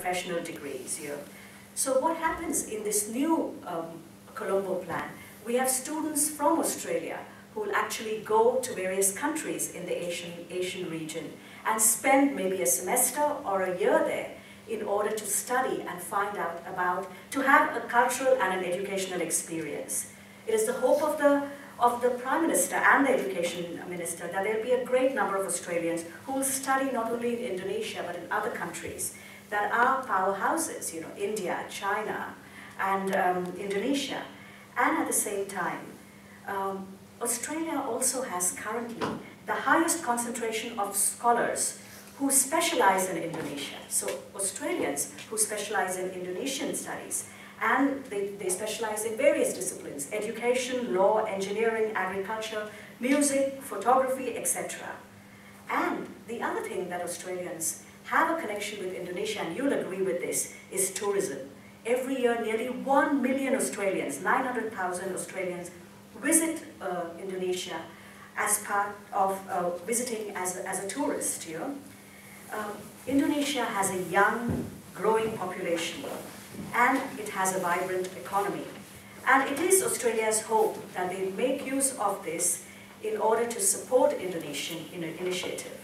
professional degrees. So what happens in this new Colombo plan? We have students from Australia who will actually go to various countries in the Asian region and spend maybe a semester or a year there in order to study and find out about, to have a cultural and an educational experience. It is the hope of the Prime Minister and the Education Minister that there will be a great number of Australians who will study not only in Indonesia but in other countries that are powerhouses, India, China, and Indonesia. And at the same time, Australia also has currently the highest concentration of scholars who specialize in Indonesia. So Australians who specialize in Indonesian studies, and they specialize in various disciplines: education, law, engineering, agriculture, music, photography, etc. And the other thing that Australians have a connection with Indonesia, and you'll agree with this, is tourism. Every year, nearly 1 million Australians, 900,000 Australians, visit Indonesia as part of visiting as a tourist. Indonesia has a young, growing population, and it has a vibrant economy. And it is Australia's hope that they make use of this in order to support Indonesian initiative.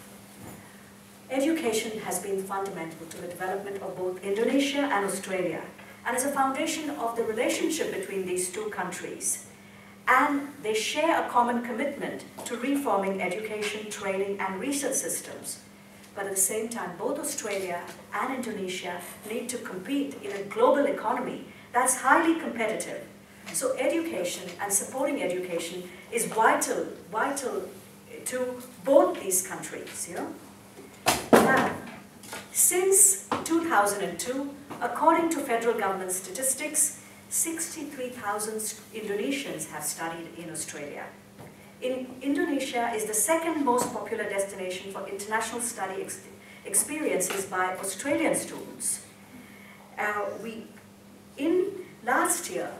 Education has been fundamental to the development of both Indonesia and Australia, and is a foundation of the relationship between these two countries. And they share a common commitment to reforming education, training, and research systems. But at the same time, both Australia and Indonesia need to compete in a global economy that's highly competitive. So education and supporting education is vital to both these countries. Now, since 2002, according to federal government statistics, 63,000 Indonesians have studied in Australia. Indonesia is the second most popular destination for international study experiences by Australian students. Last year,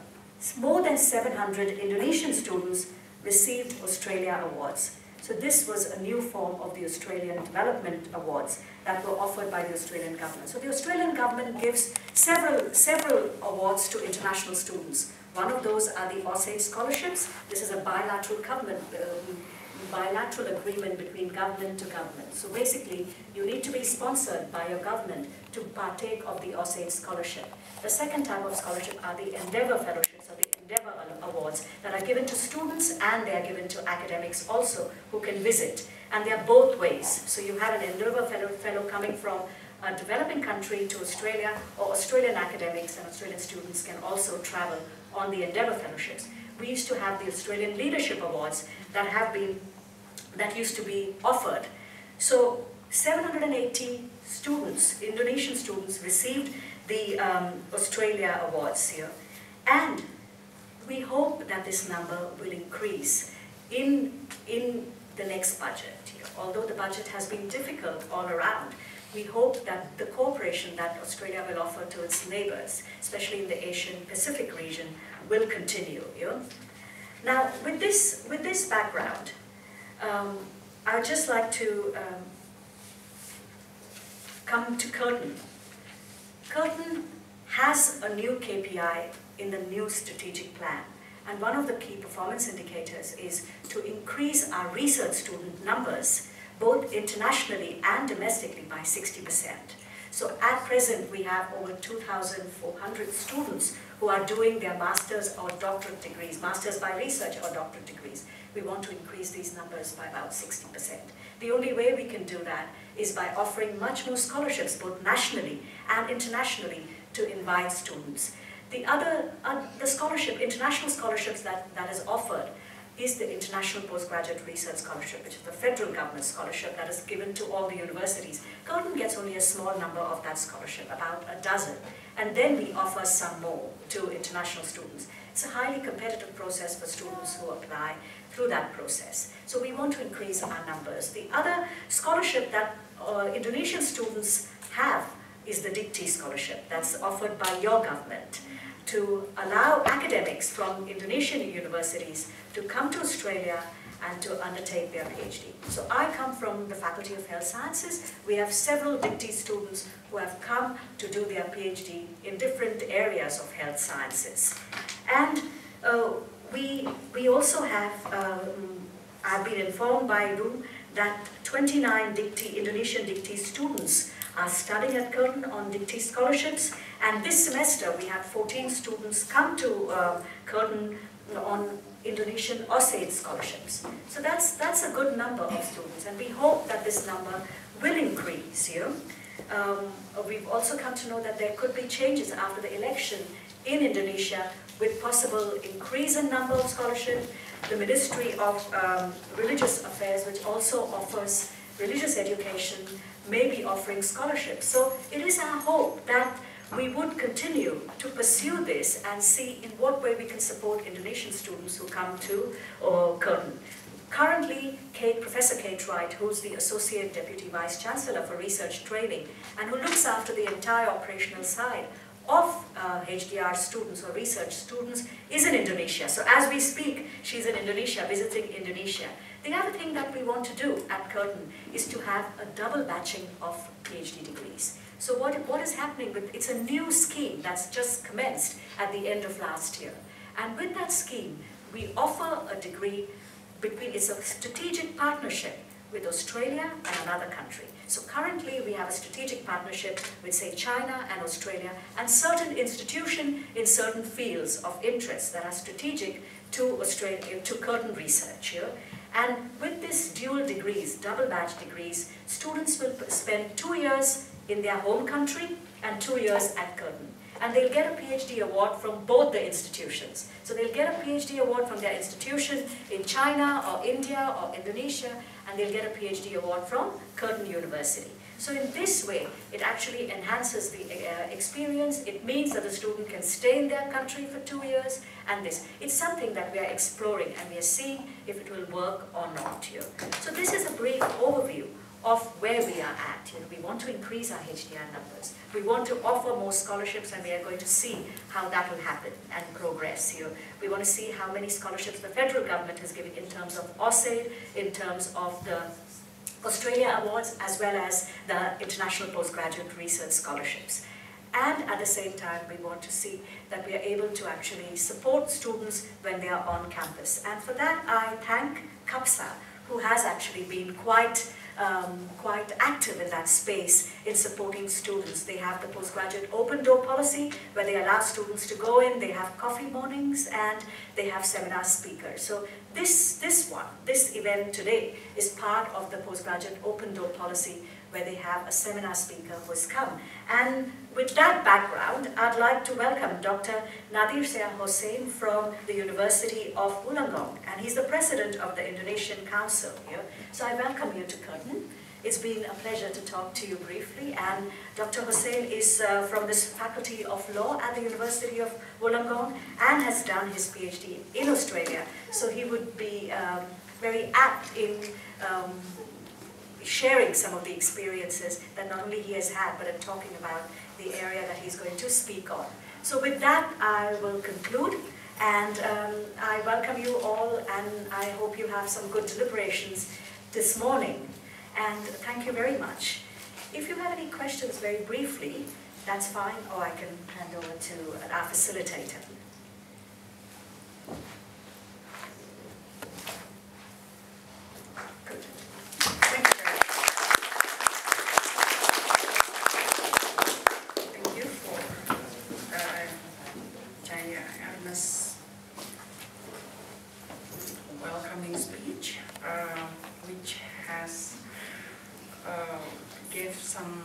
more than 700 Indonesian students received Australia Awards. So this was a new form of the Australian Development Awards that were offered by the Australian government. So the Australian government gives several awards to international students. One of those are the AusAid scholarships. This is a bilateral agreement between government to government. So basically, you need to be sponsored by your government to partake of the AusAid scholarship. The second type of scholarship are the Endeavour Fellowships, or the Endeavour Awards, that are given to students and they are given to academics also who can visit. And they are both ways. So you have an Endeavour Fellow coming from a developing country to Australia, or Australian academics and Australian students can also travel on the Endeavour Fellowships. We used to have the Australian Leadership Awards that used to be offered. So 780 students, Indonesian students, received the Australia Awards here. And we hope that this number will increase in the next budget. Although the budget has been difficult all around, we hope that the cooperation that Australia will offer to its neighbors, especially in the Asian Pacific region, will continue. Now, with this background, I would just like to come to Curtin. Curtin has a new KPI in the new strategic plan. And one of the key performance indicators is to increase our research student numbers, both internationally and domestically, by 60%. So at present, we have over 2,400 students who are doing their master's or doctorate degrees, master's by research or doctorate degrees. We want to increase these numbers by about 60%. The only way we can do that is by offering much more scholarships, both nationally and internationally, to invite students. The scholarship, international scholarships that is offered is the International Postgraduate Research Scholarship, which is the federal government scholarship that is given to all the universities. Curtin gets only a small number of that scholarship, about a dozen, and then we offer some more to international students. It's a highly competitive process for students who apply through that process. So we want to increase our numbers. The other scholarship that Indonesian students have is the Dikti scholarship that's offered by your government to allow academics from Indonesian universities to come to Australia and to undertake their PhD. So I come from the Faculty of Health Sciences. We have several Dictee students who have come to do their PhD in different areas of health sciences. And we also have, I've been informed by Ru that 29 Indonesian Dictee students are studying at Curtin on Dictee scholarships, and this semester we had 14 students come to Curtin on Indonesian OSAID scholarships. So that's a good number of students, and we hope that this number will increase. We've also come to know that there could be changes after the election in Indonesia with possible increase in number of scholarships. The Ministry of Religious Affairs, which also offers religious education, may be offering scholarships. So it is our hope that we would continue to pursue this and see in what way we can support Indonesian students who come to Curtin. Currently, Professor Kate Wright, who's the Associate Deputy Vice Chancellor for Research Training and who looks after the entire operational side of HDR students or research students, is in Indonesia. So as we speak, she's in Indonesia, visiting Indonesia. The other thing that we want to do at Curtin is to have a double batching of PhD degrees. So what is happening with, it's a new scheme that's just commenced at the end of last year. And with that scheme, we offer a degree between, it's a strategic partnership with Australia and another country. So currently we have a strategic partnership with, say, China and Australia and certain institutions in certain fields of interest that are strategic to Australia, to Curtin research here. And with this dual degrees, double batch degrees, students will spend 2 years in their home country and 2 years at Curtin. And they'll get a PhD award from both the institutions. So they'll get a PhD award from their institution in China or India or Indonesia, and they'll get a PhD award from Curtin University. So in this way, it actually enhances the experience. It means that the student can stay in their country for 2 years, and this. It's something that we are exploring, and we are seeing if it will work or not here. So this is a brief overview of where we are at. We want to increase our HDR numbers. We want to offer more scholarships, and we are going to see how that will happen and progress here. We want to see how many scholarships the federal government is giving in terms of OSAID, in terms of the Australia Awards, as well as the International Postgraduate Research Scholarships. And at the same time, we want to see that we are able to actually support students when they are on campus. And for that, I thank CUPSA, who has actually been quite active in that space in supporting students. They have the postgraduate open door policy where they allow students to go in, they have coffee mornings, and they have seminar speakers. So this event today is part of the postgraduate open door policy where they have a seminar speaker who has come. And with that background, I'd like to welcome Dr. Nadirsyah Hosen from the University of Wollongong, and he's the president of the Indonesian Council here. So I welcome you to Curtin. It's been a pleasure to talk to you briefly, and Dr. Hosen is from the Faculty of Law at the University of Wollongong and has done his PhD in Australia, so he would be very apt in sharing some of the experiences that not only he has had, but in talking about the area that he's going to speak on. So with that, I will conclude, and I welcome you all, and I hope you have some good deliberations this morning. And thank you very much. If you have any questions very briefly, that's fine, or I can hand over to our facilitator. Good. Thank you very much. Thank you for Jaya Earnest welcoming speech, which has gave some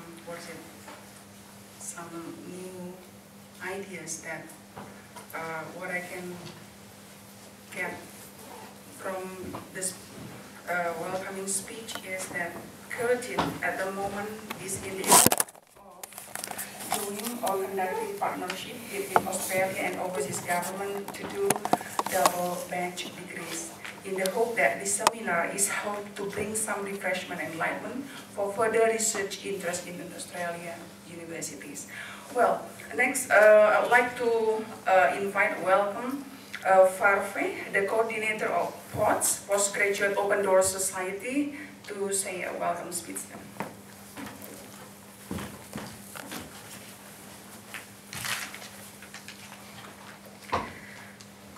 new ideas that what I can get from this welcoming speech is that Curtin at the moment is in the act of doing or conducting partnership between Australia and overseas government to do double batch degrees, in the hope that this seminar is helped to bring some refreshment and enlightenment for further research interest in Australian universities. Well, next I would like to welcome Farve, the coordinator of POTS, Postgraduate Open Door Society, to say a welcome speech.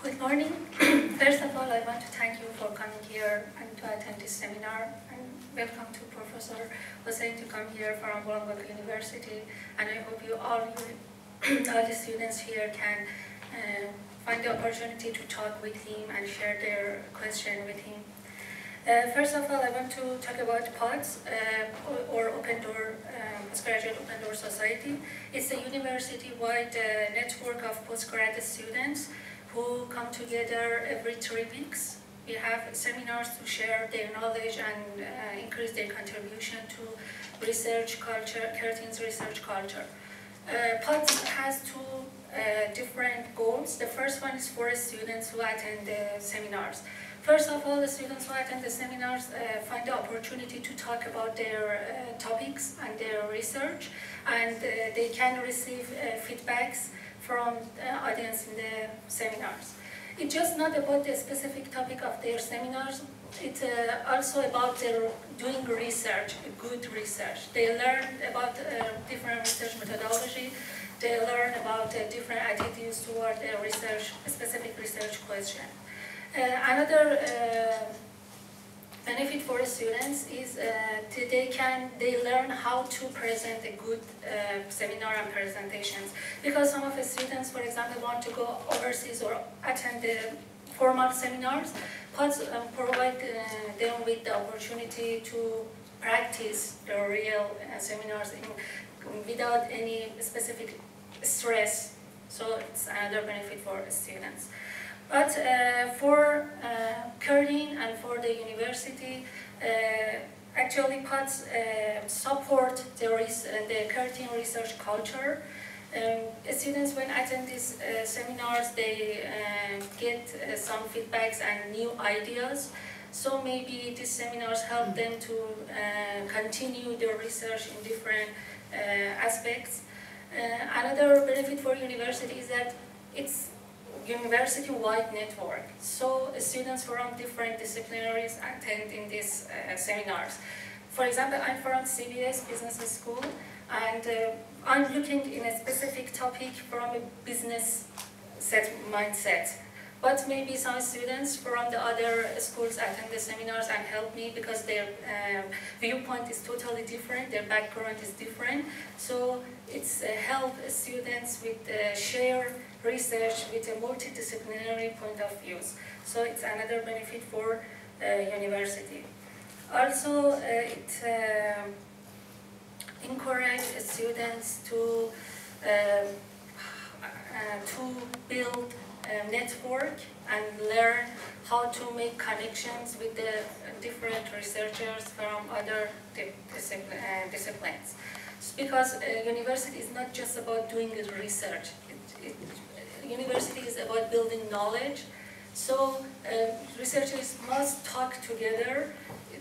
Good morning. First of all, I want to thank you for coming here and to attend this seminar. And welcome to Professor Hosen to come here from Wollongong University. And I hope all the students here can find the opportunity to talk with him and share their question with him. First of all, I want to talk about POTS, or Open Door, Postgraduate Open Door Society. It's a university-wide network of postgraduate students who come together every 3 weeks. We have seminars to share their knowledge and increase their contribution to research culture, Curtin's research culture. POTS has 2 different goals. The first one is for students who attend the seminars. First of all, the students who attend the seminars find the opportunity to talk about their topics and their research, and they can receive feedbacks from the audience in the seminars. It's just not about the specific topic of their seminars, it's also about their doing research, good research. They learn about different research methodology, they learn about different attitudes toward a specific research question. Another benefit for the students is they learn how to present a good seminar and presentations, because some of the students, for example, want to go overseas or attend the formal seminars. POTS provide them with the opportunity to practice the real seminars without any specific stress, so it's another benefit for students. But for Curtin and for the university, actually POTS support the Curtin research culture. Students, when attend these seminars, they get some feedbacks and new ideas. So maybe these seminars help them to continue their research in different aspects. Another benefit for university is that it's university-wide network. So students from different disciplinaries attend in these seminars. For example, I'm from CBS Business School, and I'm looking in a specific topic from a business mindset. But maybe some students from the other schools attend the seminars and help me because their viewpoint is totally different, their background is different. So it's help students with share research with a multidisciplinary point of views. So it's another benefit for university. Also, it encourages students to build a network and learn how to make connections with the different researchers from other disciplines. Because university is not just about doing research. University is about building knowledge. So researchers must talk together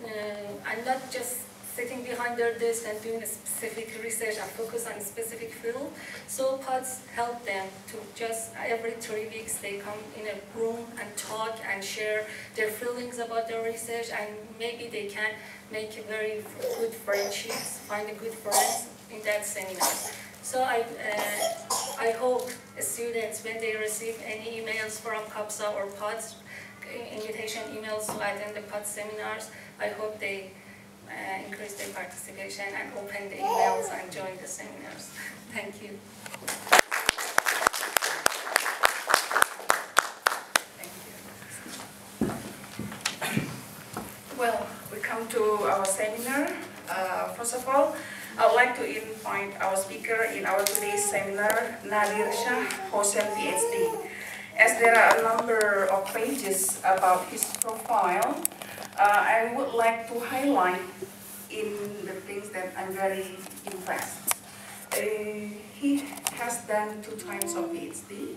and not just sitting behind their desk and doing a specific research and focus on a specific field. So POTS help them to just every 3 weeks they come in a room and talk and share their feelings about their research, and maybe they can make a very good friendships, find a good friends in that seminar. So I hope students, when they receive any emails from CUPSA or POTS, invitation emails to attend the POTS seminars, I hope they increase their participation and open the emails and join the seminars. Thank you. Thank you. Well, we come to our seminar. First of all, I would like to invite our speaker in our today's seminar, Nadirsyah, Hosen, PhD. As there are a number of pages about his profile, I would like to highlight in the things that I'm very impressed. He has done 2 times of PhD.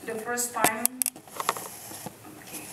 The first time, okay.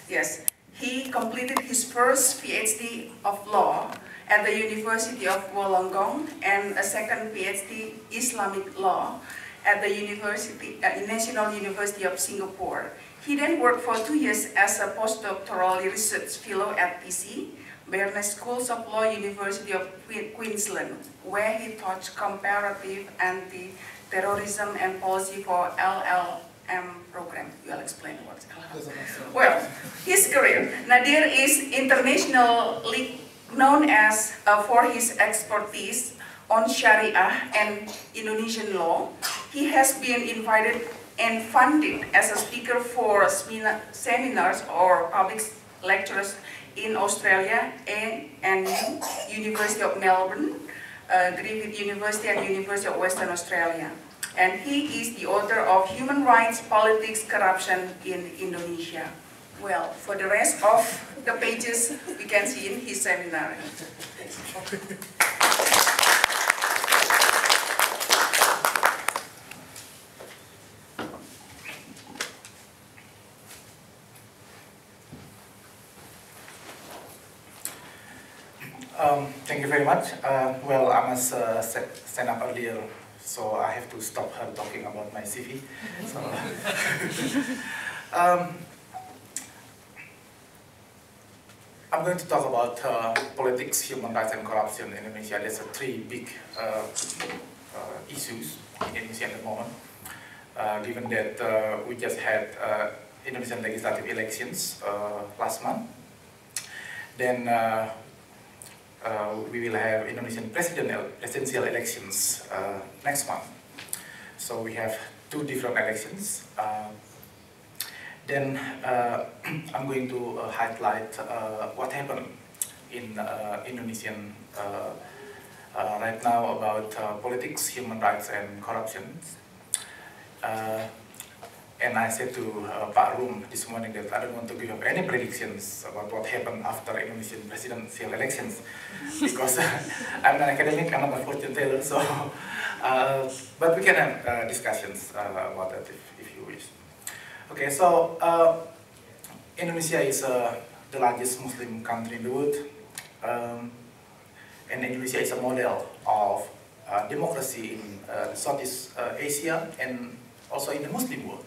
Yes, he completed his first PhD of law at the University of Wollongong and a second PhD Islamic law at the National University of Singapore. He then worked for 2 years as a postdoctoral research fellow at PC, Earnest Schools of Law, University of Queensland, where he taught comparative anti-terrorism and policy for LLM program. You'll explain what's LLM. Well, his career. Nadir is internationally known as for his expertise on Sharia and Indonesian law. He has been invited and funded as a speaker for seminars or public lectures in Australia and University of Melbourne, Griffith University and University of Western Australia. And he is the author of Human Rights, Politics, Corruption in Indonesia. Well, for the rest of the pages, we can see in his seminar. Thank you very much. Well, I must stand up earlier, so I have to stop her talking about my CV. So, I'm going to talk about politics, human rights, and corruption in Indonesia. There's three big issues in Indonesia at the moment, given that we just had Indonesian legislative elections last month. Then we will have Indonesian presidential elections next month. So we have two different elections. Then I'm going to highlight what happened in Indonesian right now about politics, human rights, and corruption. And I said to Pak Rum this morning that I don't want to give up any predictions about what happened after Indonesian presidential elections, because I'm an academic, I'm not a fortune teller, so, but we can have discussions about that if you wish. Okay, so Indonesia is the largest Muslim country in the world, and Indonesia is a model of democracy in Southeast Asia and also in the Muslim world.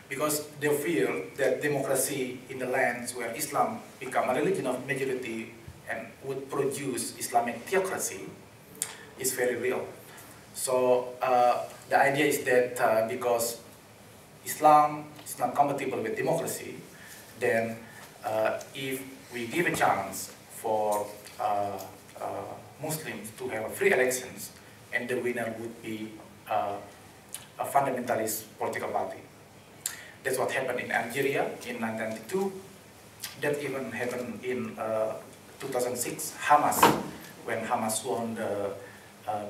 Because they fear that democracy in the lands where Islam become a religion of majority and would produce Islamic theocracy is very real. So the idea is that because Islam is not compatible with democracy, then if we give a chance for Muslims to have free elections, and the winner would be a fundamentalist political party. That's what happened in Algeria in 1992. That even happened in 2006, Hamas, when Hamas won the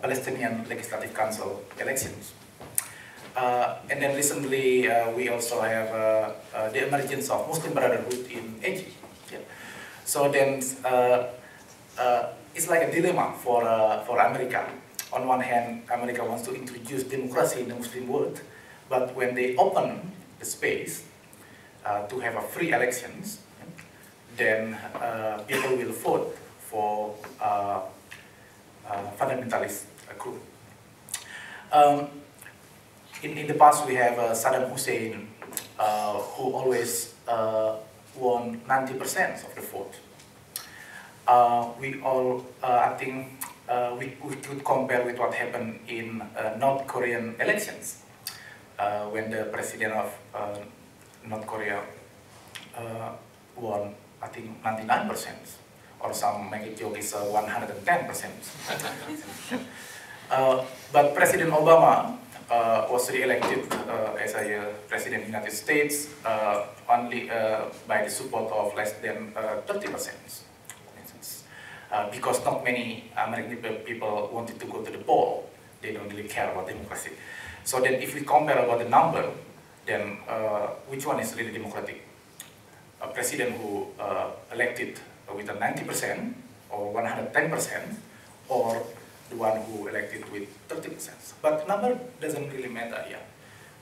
Palestinian Legislative Council elections. And then recently, we also have the emergence of Muslim Brotherhood in Egypt. Yeah. So then, it's like a dilemma for America. On one hand, America wants to introduce democracy in the Muslim world, but when they open the space to have a free elections, then people will vote for fundamentalist group. In the past, we have Saddam Hussein, who always won 90% of the vote. We all, I think, we could compare with what happened in North Korean elections, when the president of North Korea won, I think, 99%, or some make it joke is 110%. But President Obama was re-elected as a president of the United States only by the support of less than 30%. Because not many American people wanted to go to the poll. They don't really care about democracy. So then if we compare about the number, then which one is really democratic? A president who elected with a 90% or 110%, or the one who elected with 30%. But number doesn't really matter here.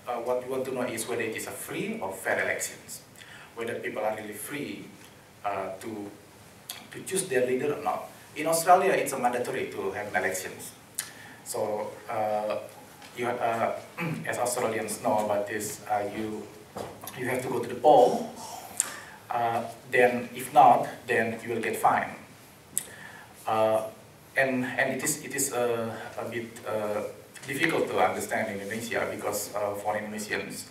What we want to know is whether it is a free or fair elections, whether people are really free to choose their leader or not. In Australia, it's a mandatory to have elections. So you, as Australians know about this, you have to go to the poll. Then, if not, then you will get fined. And it is a bit difficult to understand in Indonesia because for Indonesians,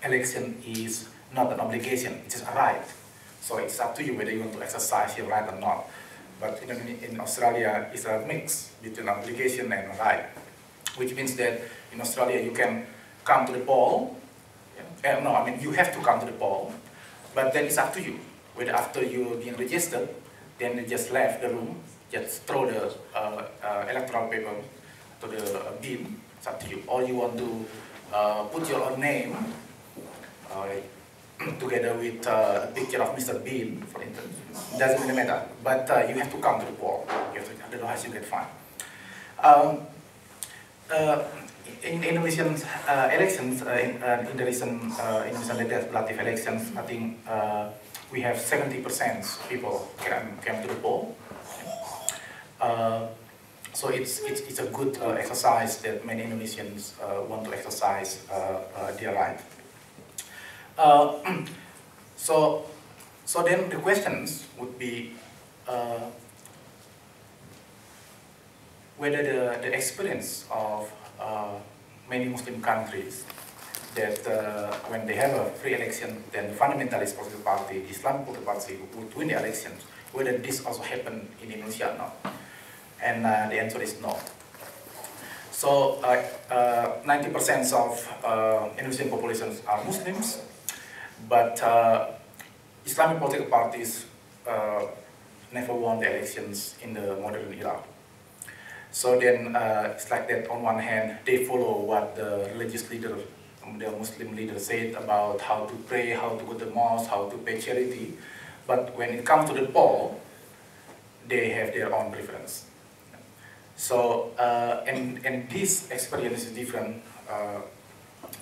election is not an obligation, it is a right. So it's up to you whether you want to exercise your right or not. But in Australia, it's a mix between obligation and right, which means that in Australia you can come to the poll. No, I mean you have to come to the poll, but then it's up to you whether after you being registered, then you just left the room, just throw the electoral paper to the bin. It's up to you. Or you want to put your own name together with a picture of Mr. Bean, for instance. It doesn't really matter, but you have to come to the poll. Otherwise you get fined. In Indonesian elections, in the recent Indonesian legislative elections, I think we have 70% people came to the poll. So it's a good exercise that many Indonesians want to exercise their right. So then the questions would be whether the experience of many Muslim countries that when they have a free election, then the fundamentalist political party, the Islamic political party would win the elections, whether this also happened in Indonesia or not. And the answer is no. So 90% of Indonesian populations are Muslims, but Islamic political parties never won the elections in the modern era. So then it's like that. On one hand, they follow what the religious leader, the Muslim leader said about how to pray, how to go to the mosque, how to pay charity. But when it comes to the poll, they have their own preference. So and this experience is different.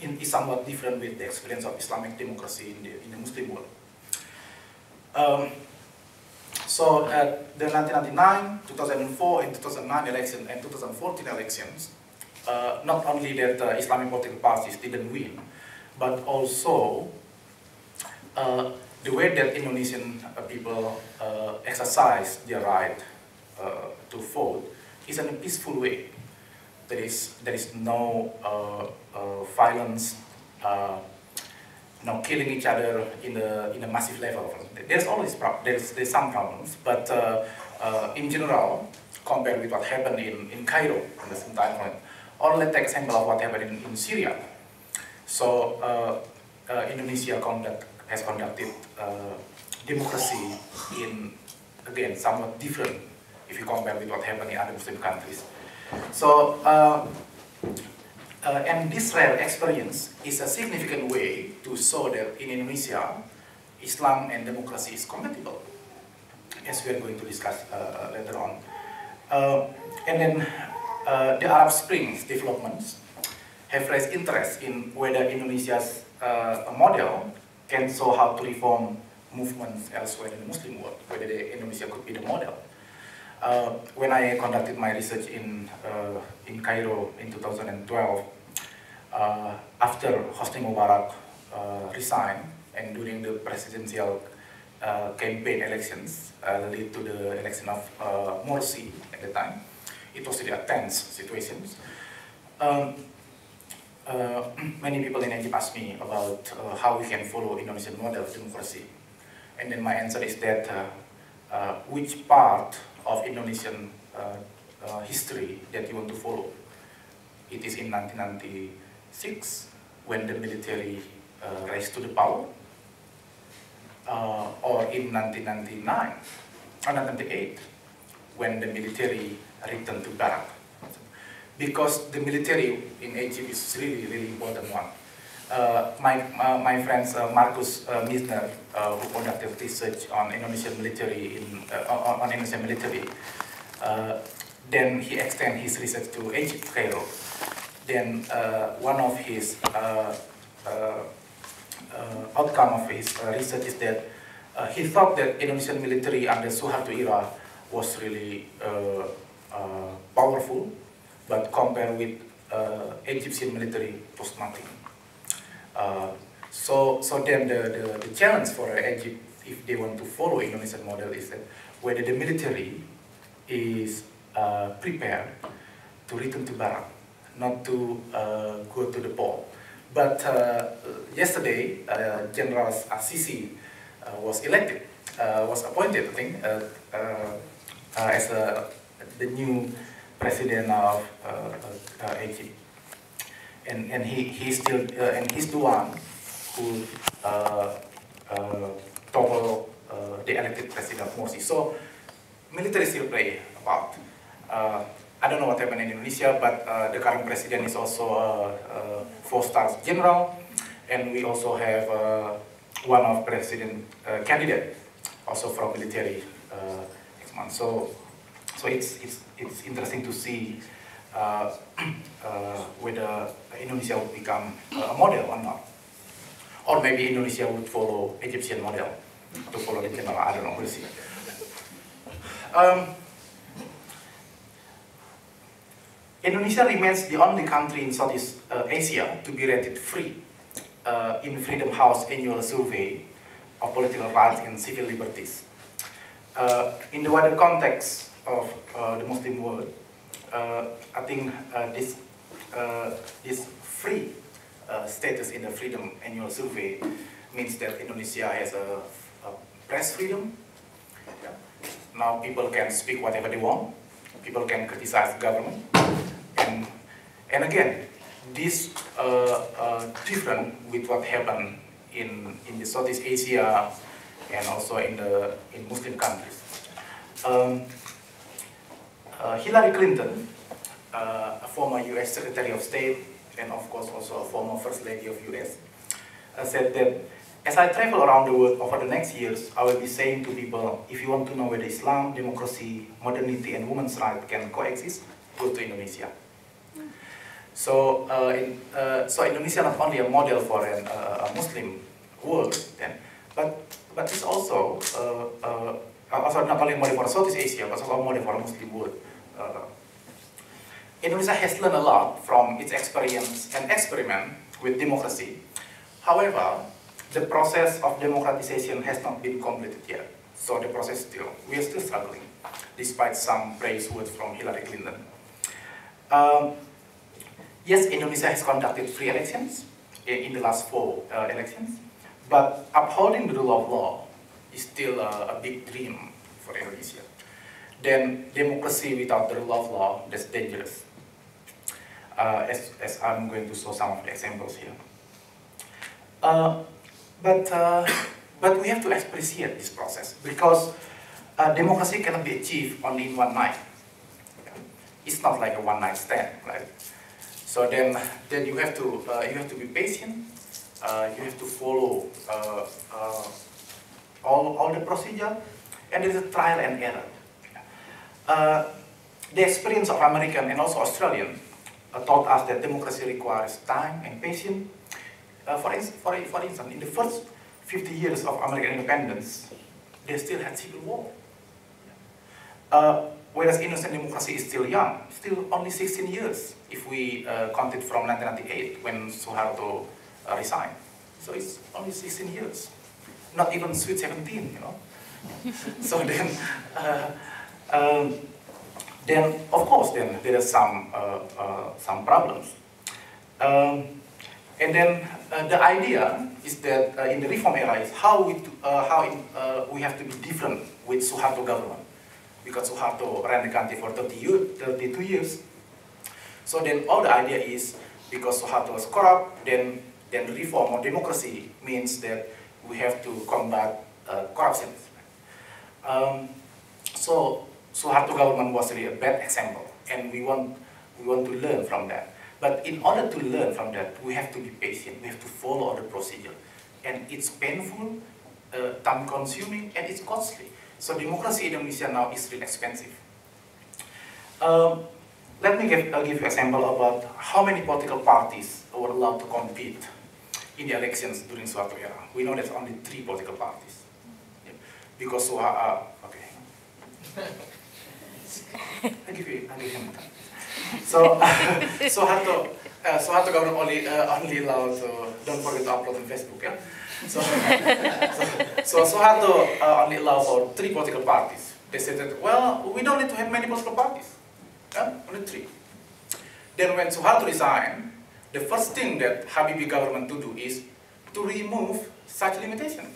Is somewhat different with the experience of Islamic democracy in the Muslim world. So the 1999, 2004, and 2009 election and 2014 elections, not only that Islamic political parties didn't win, but also the way that Indonesian people exercise their right to vote is in a peaceful way. There is no violence, no killing each other in a massive level. There's always there's some problems, but in general, compared with what happened in Cairo at the same time point, or let's take example of what happened in Syria. So Indonesia has conducted democracy in, again, somewhat different if you compare with what happened in other Muslim countries. So, and this rare experience is a significant way to show that in Indonesia, Islam and democracy is compatible, as we are going to discuss later on. And then the Arab Spring developments have raised interest in whether Indonesia's model can show how to reform movements elsewhere in the Muslim world, whether Indonesia could be the model. When I conducted my research in Cairo in 2012, after Hosni Mubarak resigned and during the presidential campaign elections lead to the election of Morsi at the time, it was really a tense situation. Many people in Egypt asked me about how we can follow Indonesian model of democracy, and then my answer is that which part of Indonesian history that you want to follow. It is in 1996 when the military raised to the power, or in 1999 or 1998 when the military returned to Barak. Because the military in Egypt is really, really important one. My friends Marcus Misner, who conducted research on Indonesian military on Indonesian military, then he extended his research to Egypt, Cairo. Then one of his outcome of his research is that he thought that Indonesian military under Suharto era was really powerful, but compared with Egyptian military post nothing. So then the challenge for Egypt, if they want to follow Indonesian model, is that whether the military is prepared to return to Barak, not to go to the pole. But yesterday, General Assisi was elected, was appointed, I think, as the new president of Egypt, and he's the one who toppled the elected president Morsi. So military still play a part. I don't know what happened in Indonesia, but the current president is also a 4-star general, and we also have one of president candidate also from military next month. So it's interesting to see whether Indonesia will become a model or not, or maybe Indonesia would follow Egyptian model to follow the general. I don't know. We'll see. Indonesia remains the only country in Southeast Asia to be rated free in Freedom House annual survey of political rights and civil liberties. In the wider context of the Muslim world, I think this free status in the Freedom Annual Survey means that Indonesia has a press freedom. Yeah. Now people can speak whatever they want. People can criticize the government. And again, this different with what happened in the Southeast Asia and also in Muslim countries. Hillary Clinton, a former U.S. Secretary of State and of course also a former First Lady of U.S., said that as I travel around the world over the next years, I will be saying to people, if you want to know whether Islam, democracy, modernity and women's rights can coexist, go to Indonesia. So, so Indonesia not only a model for a Muslim world, then, but it's also not only a model for Southeast Asia, but also a model for a Muslim world. Indonesia has learned a lot from its experience and experiment with democracy. However, the process of democratization has not been completed yet. So the process we are still struggling, despite some praise words from Hillary Clinton. Yes, Indonesia has conducted free elections in the last 4 elections, but upholding the rule of law is still a big dream for Indonesia. Then democracy without the rule of law, that's dangerous. As I'm going to show some of the examples here. But we have to appreciate this process because democracy cannot be achieved only in one night. It's not like a one-night stand, right? So then you have to be patient. You have to follow all the procedure, and there's a trial and error. The experience of American and also Australian taught us that democracy requires time and patience. For instance, in the first 50 years of American independence, they still had civil war. Whereas Indonesian democracy is still young, still only 16 years if we count it from 1998 when Suharto resigned. So it's only 16 years, not even sweet 17, you know. So then of course there are some problems. And then the idea is that in the reform era is how we have to be different with Suharto government, because Suharto ran the country for 32 years. So then all the idea is because Suharto was corrupt, then reform or democracy means that we have to combat corruption. So Suharto government was really a bad example, and we want to learn from that. But in order to learn from that, we have to be patient. We have to follow all the procedure, and it's painful, time-consuming, and it's costly. So democracy in Indonesia now is really expensive. Let me give you an example about how many political parties were allowed to compete in the elections during Suharto era. We know there's only 3 political parties. Yeah. Because okay. I give him time. So, Soeharto government only allowed, don't forget to upload on Facebook, yeah? So Soeharto only allowed for 3 political parties. They said that, well, we don't need to have many political parties, yeah? Only 3. Then when Soeharto resigned, the first thing that Habibie government to do is to remove such limitations.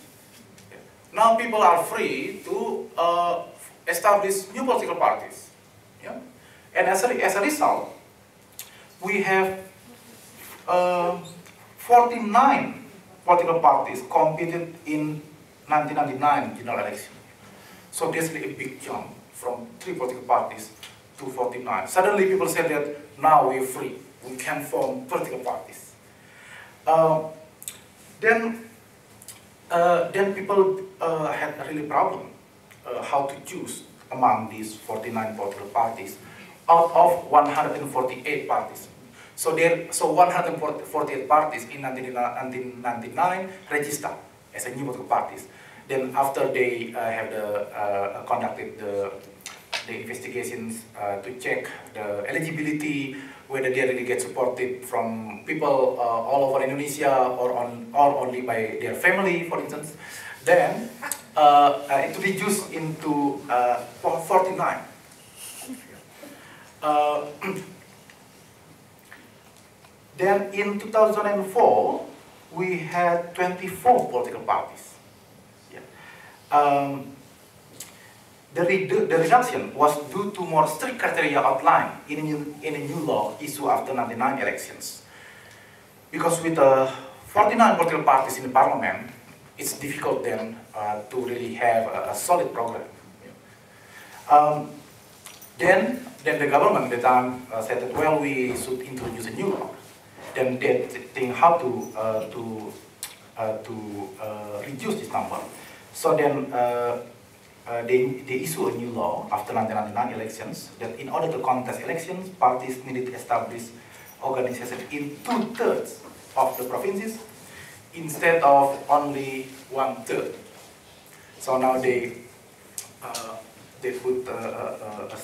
Yeah. Now people are free to establish new political parties. Yeah? And as a result, we have 49 political parties competed in 1999 general election. So basically a big jump from 3 political parties to 49. Suddenly people said that now we're free, we can form political parties. Then people had a really problem how to choose among these 49 political parties out of 148 parties. So 148 parties in 1999 registered as a new political parties. Then after they have conducted the investigations to check the eligibility, whether they really get supported from people all over Indonesia or only by their family, for instance, then it reduced into 49. Then in 2004, we had 24 political parties. Yeah. The reduction was due to more strict criteria outlined in a new law issued after 1999 elections. Because with 49 political parties in the parliament, it's difficult then to really have a solid program. Then the government at the time said that, well, we should introduce a new law. Then they think how to reduce this number. So then they issue a new law after 1999 elections that in order to contest elections, parties needed to establish organizations in 2/3 of the provinces instead of only 1/3. So now they put a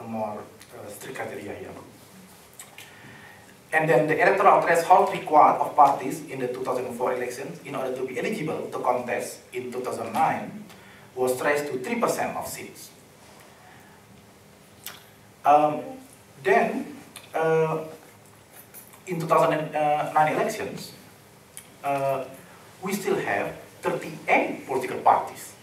more strict criteria here. And then the electoral threshold required of parties in the 2004 elections in order to be eligible to contest in 2009 was raised to 3% of seats. Then, in 2009 elections, we still have 38 political parties.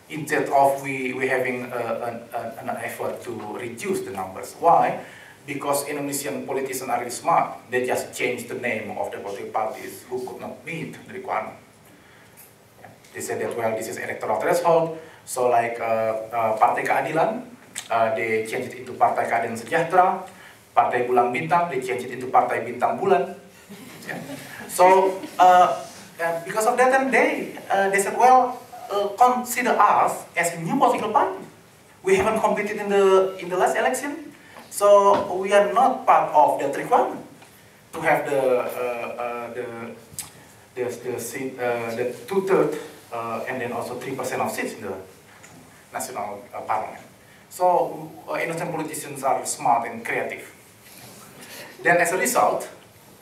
Instead of we having an effort to reduce the numbers. Why? Because Indonesian politicians are really smart. They just changed the name of the political parties who could not meet the requirement. They said that, well, this is electoral threshold, so like Partai Keadilan, they changed it into Partai Keadilan Sejahtera. Partai Bulan Bintang, they changed it into Partai Bintang Bulan. Yeah. So, because of that, then they said, well, consider us as a new political party. We haven't competed in the last election, so we are not part of that requirement to have the 2/3 and then also 3% of seats in the national parliament. So Indonesian politicians are smart and creative. Then as a result,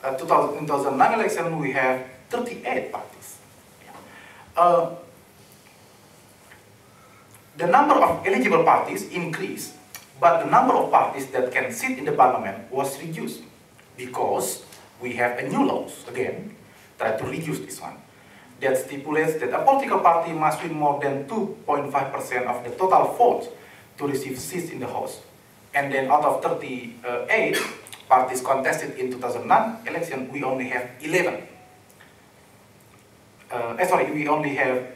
in 2009 election we have 38 parties. The number of eligible parties increased, but the number of parties that can sit in the parliament was reduced because we have a new laws again try to reduce this one that stipulates that a political party must win more than 2.5% of the total votes to receive seats in the House. And then out of 38 parties contested in 2009 election, we only have 11. We only have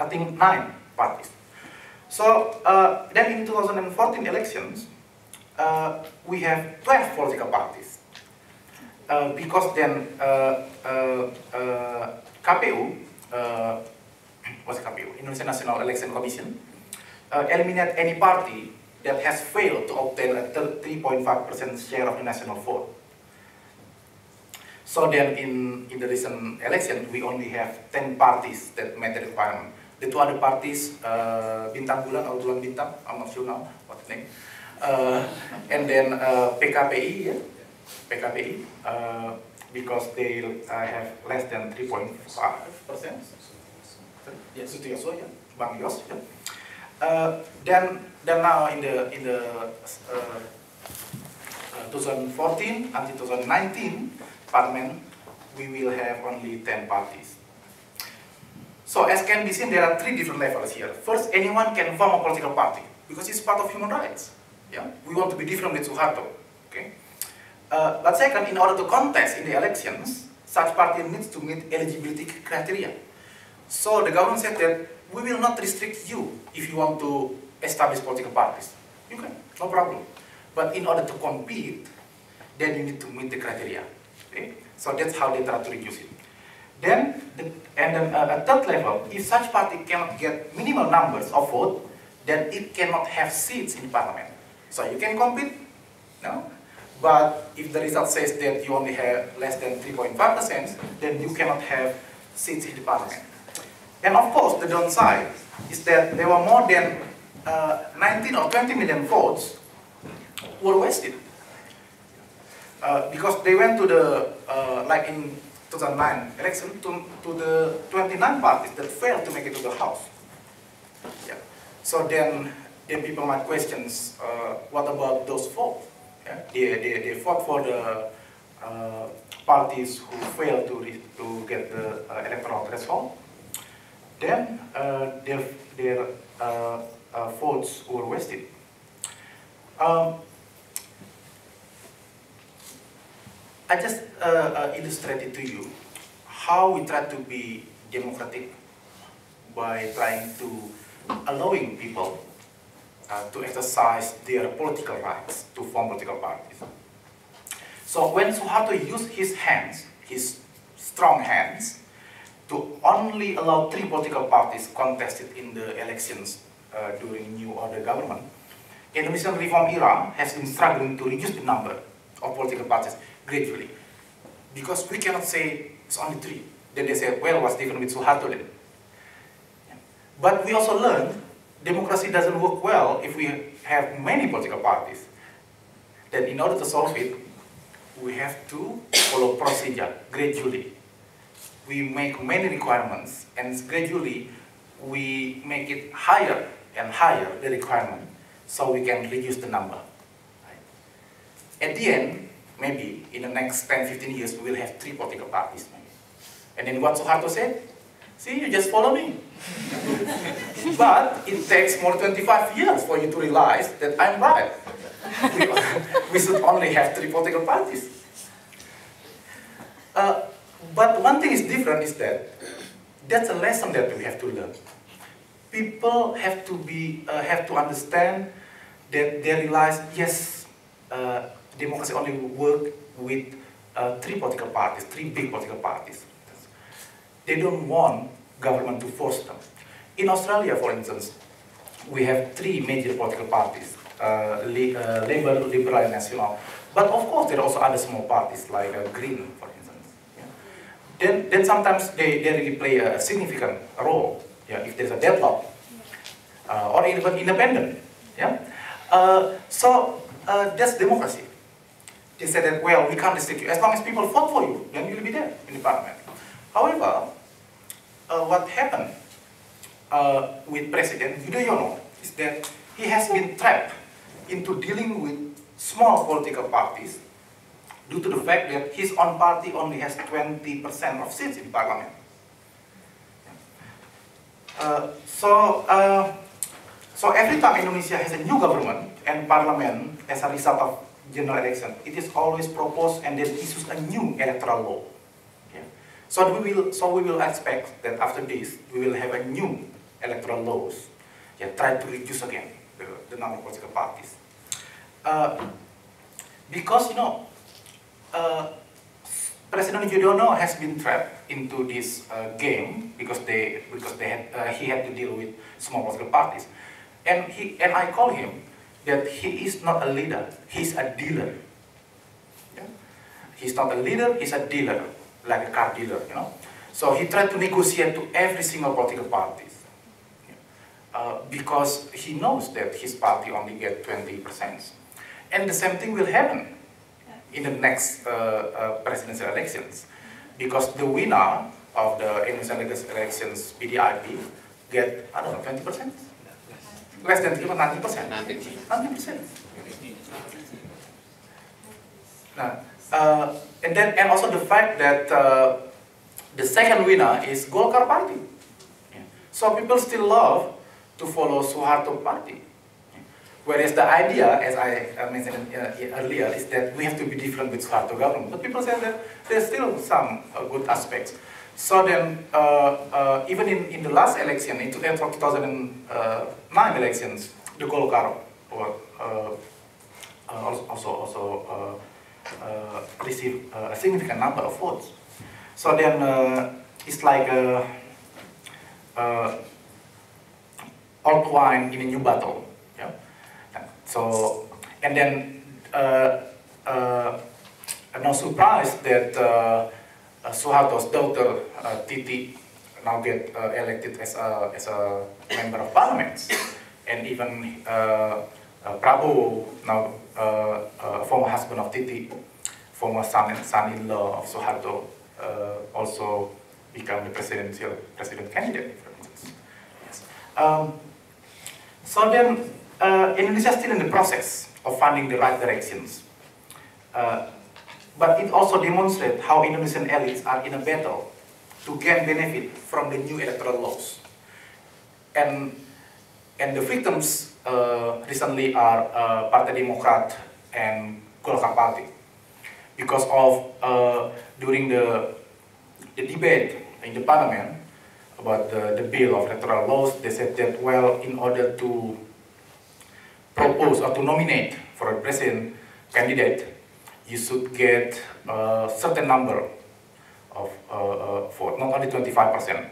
I think 9 parties. So then in 2014 elections, we have 12 political parties. Because then KPU, what's KPU? Indonesia National Election Commission, eliminate any party that has failed to obtain a 3.5% share of the national vote. So then in the recent election, we only have 10 parties that met the requirement. The two other parties, Bintang Bulan or Bulan Bintang, I'm not sure now what's the name. And then PKPI, yeah? PKPI, because they have less than 3.5%. Yes, itu Yosua, ya, Bang Yos. Ya. Then now in the 2014 until 2019 Parliament, we will have only 10 parties. So as can be seen, there are 3 different levels here. First, anyone can form a political party because it's part of human rights. Yeah, we want to be different with Suharto. Okay. But second, in order to contest in the elections, such party needs to meet eligibility criteria. So the government said that we will not restrict you if you want to establish political parties. You can, no problem. But in order to compete, then you need to meet the criteria. Okay? So that's how they try to reduce it. Then, a third level, if such party cannot get minimal numbers of votes, then it cannot have seats in parliament. So you can compete, no? But if the result says that you only have less than 3.5%, then you cannot have seats in the parliament. And of course, the downside is that there were more than 19 or 20 million votes were wasted. Because they went to the, like in 2009 election, to the 29 parties that failed to make it to the House. Yeah. So then people might question, what about those votes? Yeah? They fought for the parties who failed to get the electoral threshold. Then their votes were wasted. I just illustrated to you how we try to be democratic by trying to allowing people to exercise their political rights to form political parties. So when Suharto used his hands, his strong hands, to only allow 3 political parties contested in the elections during New Order government, Indonesian reform era has been struggling to reduce the number of political parties gradually. Because we cannot say it's only 3. Then they say, well, what's different with Suharto then? But we also learned democracy doesn't work well if we have many political parties. Then in order to solve it, we have to follow procedure gradually. We make many requirements, and gradually we make it higher and higher, the requirement, so we can reduce the number. At the end, maybe in the next 10-15 years, we will have 3 political parties. Maybe. And then what Suharto said? See, you just follow me. But it takes more than 25 years for you to realize that I'm right. We should only have 3 political parties. But one thing is different is that that's a lesson that we have to learn. People have to understand that they realize, yes, democracy only works with 3 political parties, 3 big political parties. They don't want government to force them. In Australia, for instance, we have 3 major political parties, Labour, Liberal, and National. But of course, there are also other small parties like Green, for instance. Yeah. Then sometimes they really play a significant role. Yeah, if there's a deadlock, or even independent. Yeah. So that's democracy. They said that, well, we can't restrict you. As long as people vote for you, then you'll be there in the parliament. However, what happened with President Yudhoyono is that he has been trapped into dealing with small political parties due to the fact that his own party only has 20% of seats in parliament. So every time Indonesia has a new government and parliament as a result of general election, it is always proposed and then issues a new electoral law. Yeah. So we will expect that after this we will have a new electoral laws. Yeah, try to reduce again the number of political parties. Because President Yudhoyono has been trapped into this game because he had to deal with small political parties, and I call him that he is not a leader, he's a dealer. Yeah? He's not a leader, he's a dealer, like a car dealer, So he tried to negotiate to every single political party. because he knows that his party only get 20%. And the same thing will happen in the next presidential elections, because the winner of the Indonesian elections, PDIP, get, I don't know, 20%? Less than 90%. 90%. And also the fact that the second winner is Golkar party. Yeah. So people still love to follow Suharto party. Yeah. Whereas the idea, as I mentioned earlier, is that we have to be different with Suharto government. But people say that there's still some good aspects. So then, even in the last election, in 2009 elections, the Golkar also received a significant number of votes. So then it's like old wine in a new bottle. Yeah. So and then no surprise that Suharto's daughter Titi now get elected as a member of parliament, and even Prabowo, now former husband of Titi, former son-in-law of Suharto, also become the president candidate, for instance. Yes. So then, Indonesia is still in the process of finding the right directions. But it also demonstrates how Indonesian elites are in a battle to gain benefit from the new electoral laws. And the victims recently are Partai Demokrat and Golkar Party. Because of, during the debate in the parliament about the bill of electoral laws, they said that, well, in order to propose or to nominate for a president candidate, you should get a certain number of votes, not only 25%.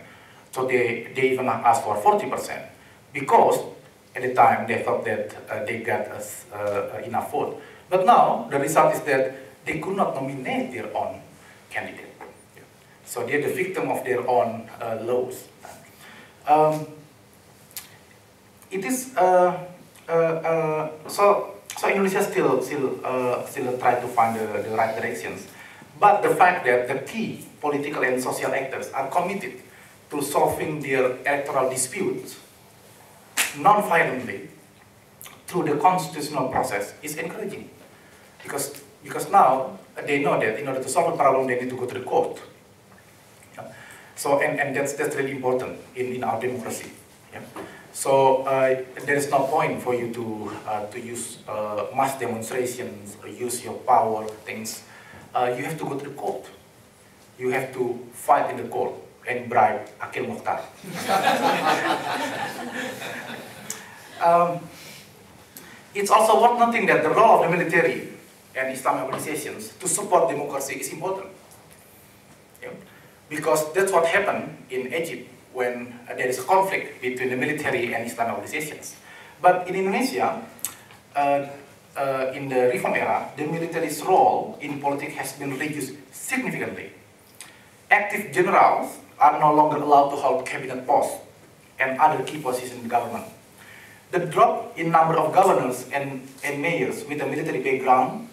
So they even asked for 40%, because at the time they thought that they got enough vote. But now the result is that they could not nominate their own candidate. So they're the victim of their own laws. It is so Indonesia still try to find the right directions, but the fact that the key political and social actors are committed to solving their electoral disputes non-violently through the constitutional process is encouraging, because now they know that in order to solve the problem they need to go to the court. Yeah. So and that's really important in our democracy. Yeah. So there is no point for you to use mass demonstrations or use your power things. You have to go to the court. You have to fight in the court and bribe Akil Mukhtar. It's also worth noting that the role of the military and Islamic organizations to support democracy is important. Yeah? Because that's what happened in Egypt when there is a conflict between the military and Islamic organizations. But in Indonesia, in the reform era, the military's role in politics has been reduced significantly. Active generals are no longer allowed to hold cabinet posts and other key positions in the government. The drop in number of governors and mayors with a military background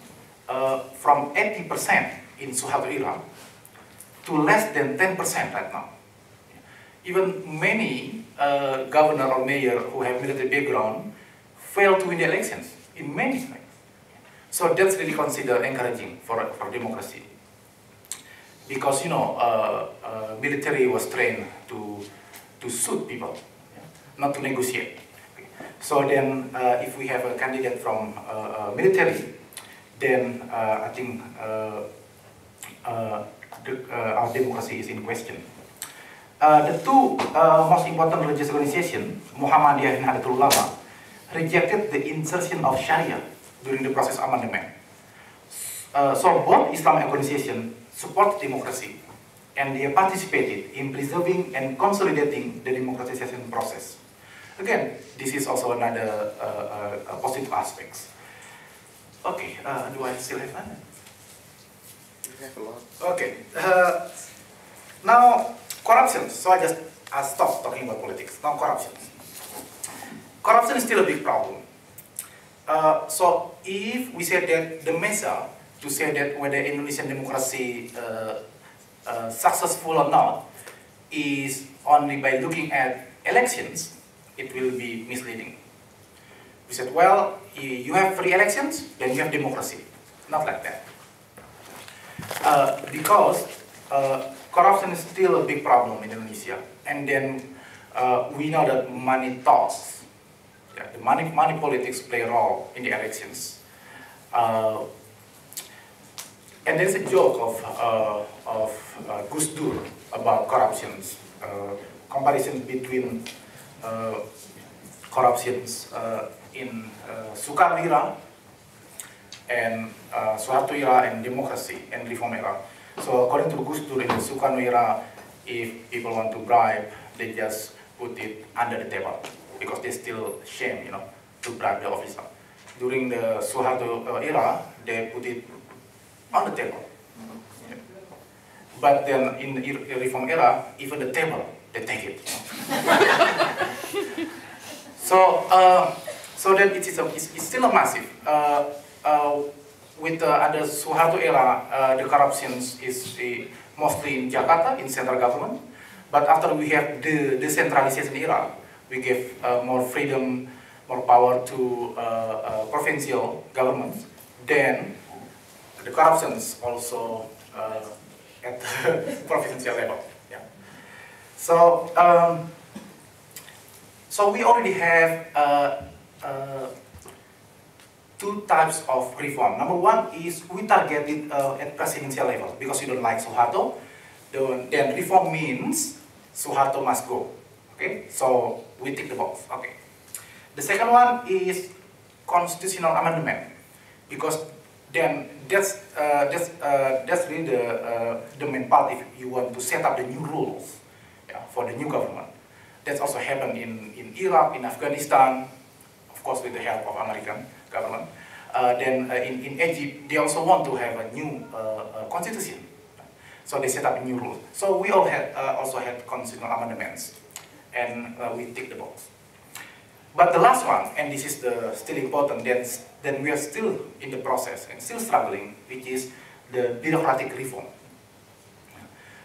from 80% in Suharto era to less than 10% right now. Even many governor or mayor who have military background fail to win the elections in many things. So that's really considered encouraging for democracy. Because, you know, military was trained to shoot people, not to negotiate. So then, if we have a candidate from military, then I think our democracy is in question. The two most important religious organizations, Muhammadiyah and Nahdlatul Ulama, rejected the insertion of Sharia during the process amendment. So both Islamic organizations support democracy, and they participated in preserving and consolidating the democratization process. Again, this is also another positive aspect. Okay, do I still have time? You have a lot. Okay, now corruption. So I stopped talking about politics. Now corruption. corruption is still a big problem. So if we say that the measure to say that whether Indonesian democracy successful or not is only by looking at elections, it will be misleading. We said, well, you have free elections, then you have democracy. Not like that. Because corruption is still a big problem in Indonesia. And then we know that money talks. Yeah, the money politics play a role in the elections. And there's a joke of Gus Dur about corruptions, comparison between corruptions in Soekarno era and Soeharto era and democracy and reform era. So according to Gus Dur in the Soekarno era, if people want to bribe, they just put it under the table because they still shame, you know, to bribe the officer. During the Soeharto era, they put it on the table. Yeah. But then in the reform era, even the table, they take it. So then it's still a massive. With under Soeharto era, the corruptions is mostly in Jakarta, in central government. But after we have the decentralization era, we give more freedom, more power to provincial governments. Then the corruptions also at the provincial level. Yeah. So so we already have two types of reform. Number one is we target it at presidential level because you don't like Soeharto. Then reform means Soeharto must go. Okay, so we tick the box. Okay. The second one is constitutional amendment because then that's really the main part if you want to set up the new rules, yeah, for the new government. That's also happened in Iraq, in Afghanistan, of course with the help of American government. Then in Egypt, they also want to have a new constitution. So they set up new rules. So we all had also had constitutional amendments, and we tick the box. But the last one, and this is still important, then we are still in the process and still struggling, which is the bureaucratic reform.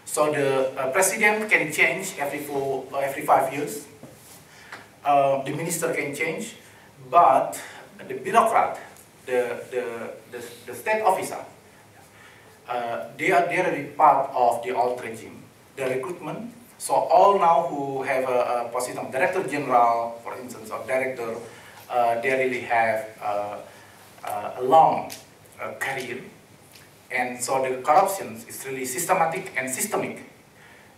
So the president can change every 5 years. The minister can change, but the bureaucrat, the state officer, they are really part of the old regime, the recruitment. So all now who have a position of director general, for instance, or director, they really have a long career. And so the corruption is really systematic and systemic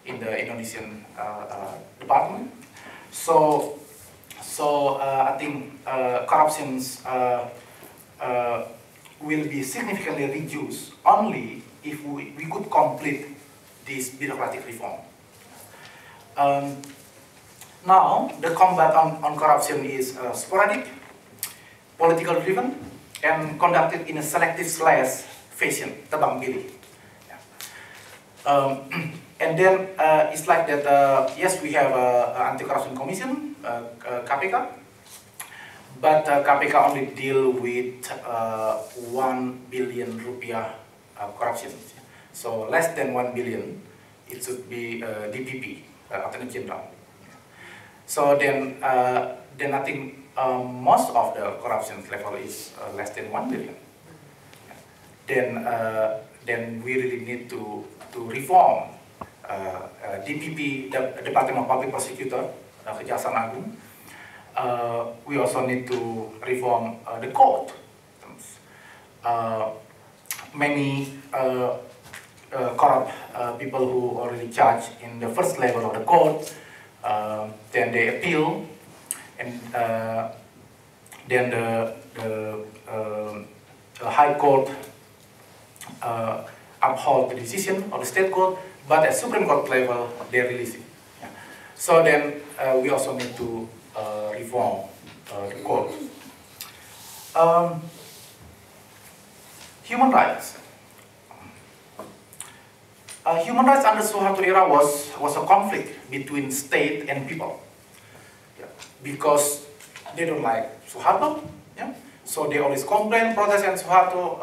in the Indonesian department. So I think corruptions will be significantly reduced only if we could complete this bureaucratic reform. Now, the combat on corruption is sporadic, political driven, and conducted in a selective fashion, tebang pilih. And then it's like that, yes, we have an anti-corruption commission, KPK, but KPK only deal with 1 billion rupiah corruption. So less than 1 billion, it should be DPP, Attorney General. So then I think most of the corruption level is less than 1 billion. Then we really need to reform DPP, the Department of Public Prosecutor, Kejaksaan Agung. We also need to reform the court. Many corrupt people who already charged in the first level of the court, then they appeal, and then the High Court uphold the decision of the state court, but at Supreme Court level they release it. Yeah. So then we also need to reform the court. Human rights. Human rights under Soeharto era was a conflict between state and people. Yeah. Because they don't like Suharto, yeah? So they always complain, protest, and Suharto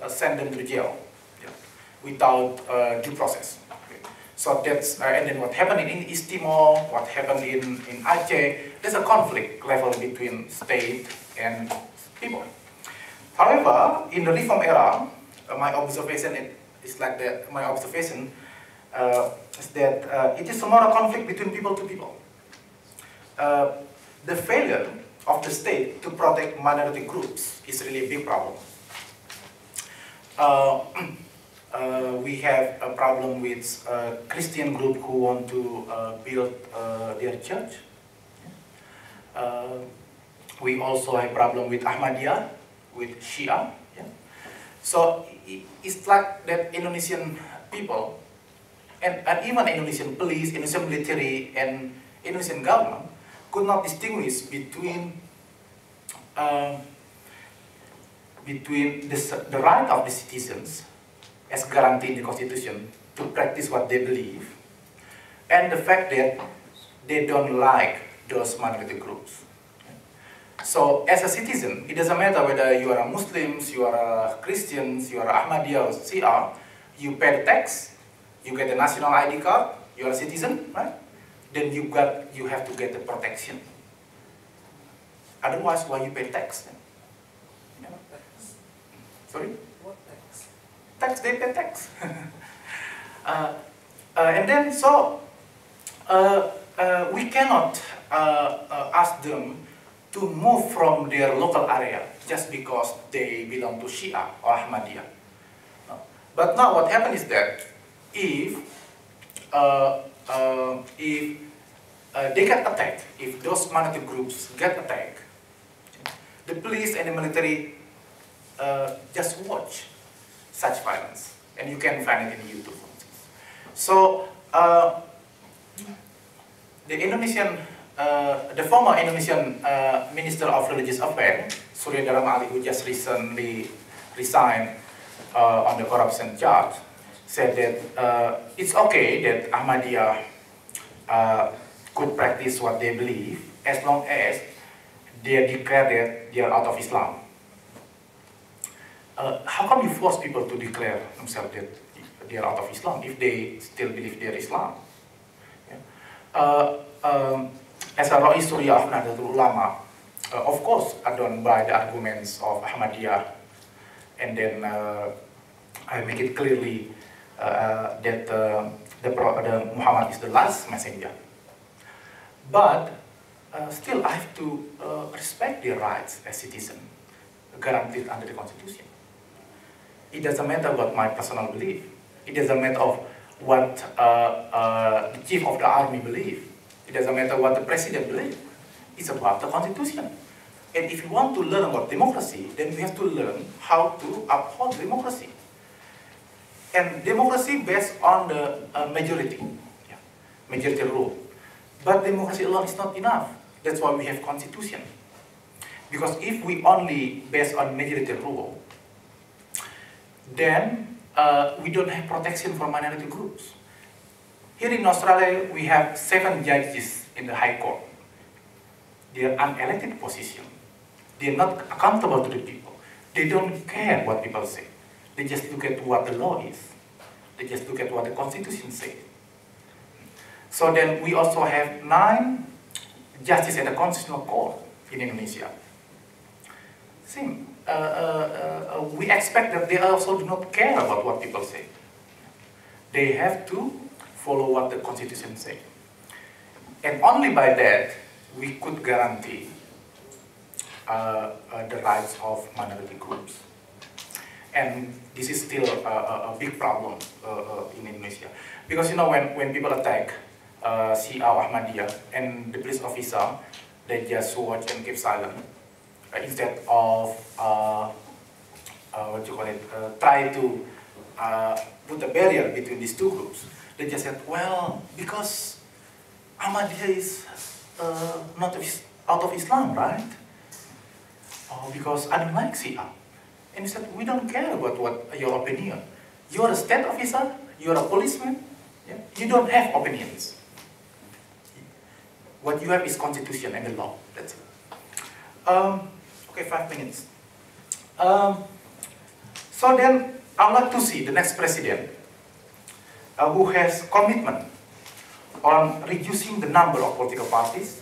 send them to jail, yeah? Without due process. Okay. So that's, and then what happened in East Timor, what happened in Aceh, there's a conflict level between state and people. However, in the reform era, my observation is like that. My observation is that it is more a conflict between people to people. The failure of the state to protect minority groups is really a big problem. We have a problem with Christian group who want to build their church. We also have problem with Ahmadiyya, with Shia. Yeah? So it's like that Indonesian people and even Indonesian police, Indonesian military, and Indonesian government could not distinguish between the right of the citizens as guaranteed in the Constitution to practice what they believe and the fact that they don't like those minority groups. So as a citizen, it doesn't matter whether you are a Muslims, you are a Christians, you are Ahmadiyya or Shia, you pay the tax, you get a national ID card, you are a citizen, right? Then you have to get the protection. Otherwise, why you pay tax then? You know? Sorry? What tax? Tax, they pay tax. And then so we cannot ask them to move from their local area just because they belong to Shia or Ahmadiyya. No. But now what happens is that if they get attacked, if those minority groups get attacked, the police and the military just watch such violence, and you can find it in YouTube. So the former Indonesian Minister of Religious Affairs, Surya Dalam Ali, who just recently resigned on the corruption charge, said that it's okay that Ahmadiyya could practice what they believe as long as they declare that they are out of Islam. How come you force people to declare themselves that they are out of Islam if they still believe they are Islam? Yeah. As a Rais Surya of Nahdlatul Ulama, of course I don't buy the arguments of Ahmadiyya, and then I make it clearly that Muhammad is the last messenger. But still I have to respect their rights as citizens, guaranteed under the Constitution. It doesn't matter what my personal belief. It doesn't matter of what the chief of the army believes. It doesn't matter what the president believes. It's about the Constitution. And if you want to learn about democracy, then you have to learn how to uphold democracy. And democracy based on the majority, yeah, majority rule. But democracy alone is not enough. That's why we have Constitution. Because if we only based on majority rule, then we don't have protection for minority groups. Here in Australia, we have 7 judges in the High Court. They are unelected position. They are not accountable to the people. They don't care what people say. They just look at what the law is. They just look at what the Constitution says. So then we also have 9 justices at the Constitutional Court in Indonesia. Same. We expect that they also do not care about what people say. They have to follow what the Constitution says. And only by that, we could guarantee the rights of minority groups. And this is still a big problem in Indonesia. Because you know, when people attack Shia or Ahmadiyya, and the police officer, they just watch and keep silent. Instead of, try to put a barrier between these two groups. They just said, well, because Ahmadiyya is not out of Islam, right? Or because I don't like Shia. And he said, we don't care about what your opinion. You're a state officer, you're a policeman, yeah? You don't have opinions. What you have is Constitution and the law, that's it. Okay, 5 minutes. So then, I would like to see the next president who has commitment on reducing the number of political parties,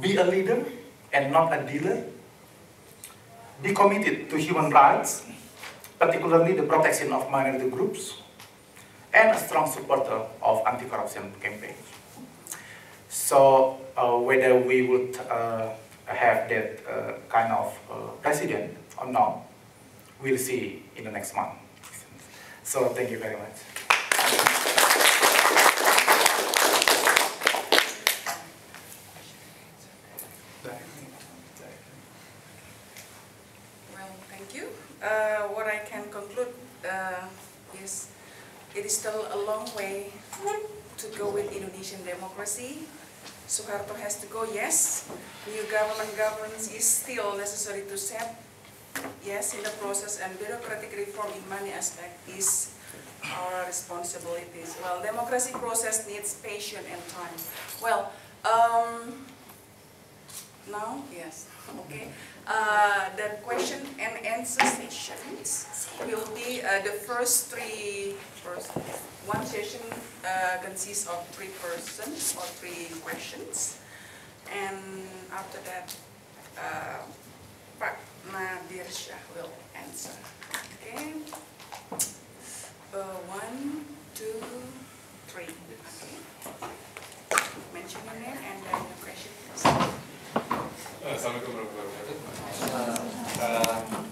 be a leader and not a dealer, be committed to human rights, particularly the protection of minority groups, and a strong supporter of anti-corruption campaigns. So whether we would have that kind of president or not, we'll see in the next month. So thank you very much. Well, thank you. What I can conclude is it is still a long way to go with Indonesian democracy. Suharto has to go, yes. New governance is still necessary to set, yes, in the process, and bureaucratic reform in many aspects is our responsibilities. Well, democracy process needs patience and time. Well, now, yes, okay. The question and answer sessions will be the first one session consists of 3 persons or 3 questions, and after that, Nadirsyah will answer. Okay. 1, 2, 3. Okay. Mention your name and then the question. Assalamualaikum warahmatullahi wabarakatuh.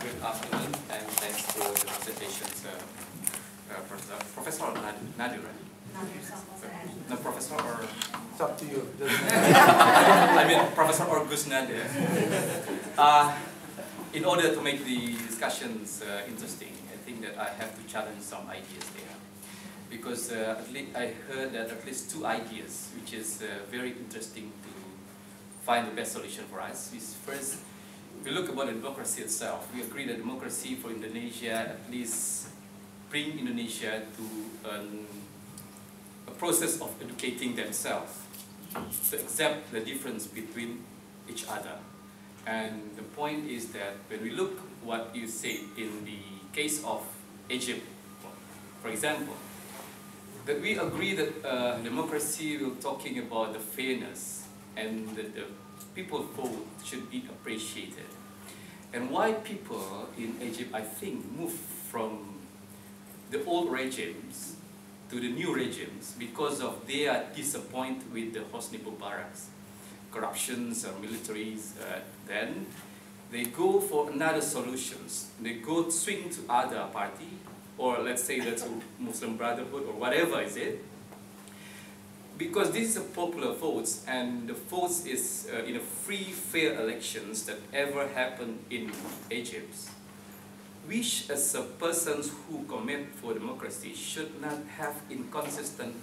Good afternoon, and thanks for the presentations, Professor Nadir, right? No, Professor or... It's up to you. I mean, Professor or Gus Nadir. In order to make the discussions interesting, I think that I have to challenge some ideas there. Because at least I heard that at least 2 ideas, which is very interesting to find the best solution for us. Is first, if we look about the democracy itself, we agree that democracy for Indonesia at least bring Indonesia to a process of educating themselves to accept the difference between each other. And the point is that when we look what you say in the case of Egypt, for example, that we agree that democracy will talking about the fairness and that the people's vote should be appreciated. And why people in Egypt, I think, move from the old regimes to the new regimes because of they are disappointed with the Hosni Mubarak's corruptions or militaries. Then they go for another solutions. They go swing to other party, or let's say that's a Muslim Brotherhood or whatever is it. Because this is a popular votes, and the votes is in a free, fair elections that ever happened in Egypt. We, as a persons who commit for democracy, should not have inconsistent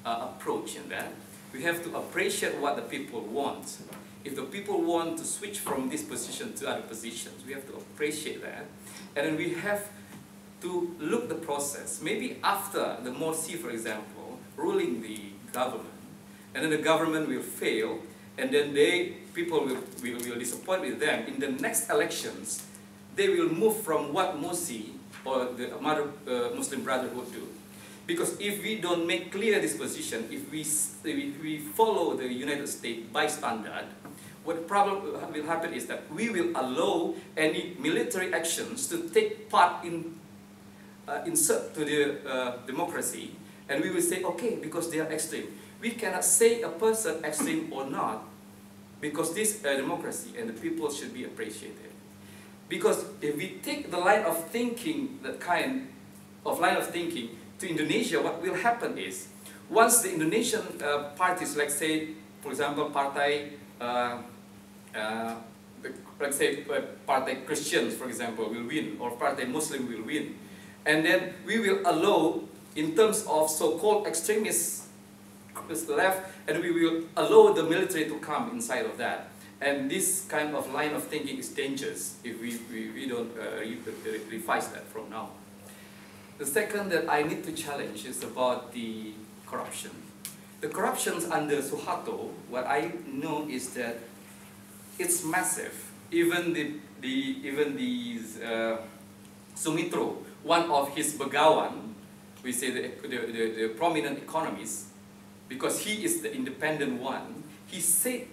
approach in that. We have to appreciate what the people want. If the people want to switch from this position to other positions, we have to appreciate that. And then we have to look the process. Maybe after the Morsi, for example, ruling the government, and then the government will fail, and then people will disappoint with them. In the next elections, they will move from what Morsi or the Muslim Brotherhood do. Because if we don't make clear this position, if we follow the United States bystander, what problem will happen is that we will allow any military actions to take part in insert to the democracy, and we will say, okay, because they are extreme. We cannot say a person extreme or not, because this is a democracy and the people should be appreciated. Because if we take the line of thinking, that kind of line of thinking to Indonesia, what will happen is, once the Indonesian parties, like say, for example, Partai, let's say Partai Christians, for example, will win, or Partai Muslim will win. And then we will allow, in terms of so-called extremists left, and we will allow the military to come inside of that. And this kind of line of thinking is dangerous if we don't revise that from now. The second that I need to challenge is about the corruption. The corruptions under Suharto, what I know is that it's massive. Even Sumitro, one of his Begawan, we say the prominent economist, because he is the independent one, he said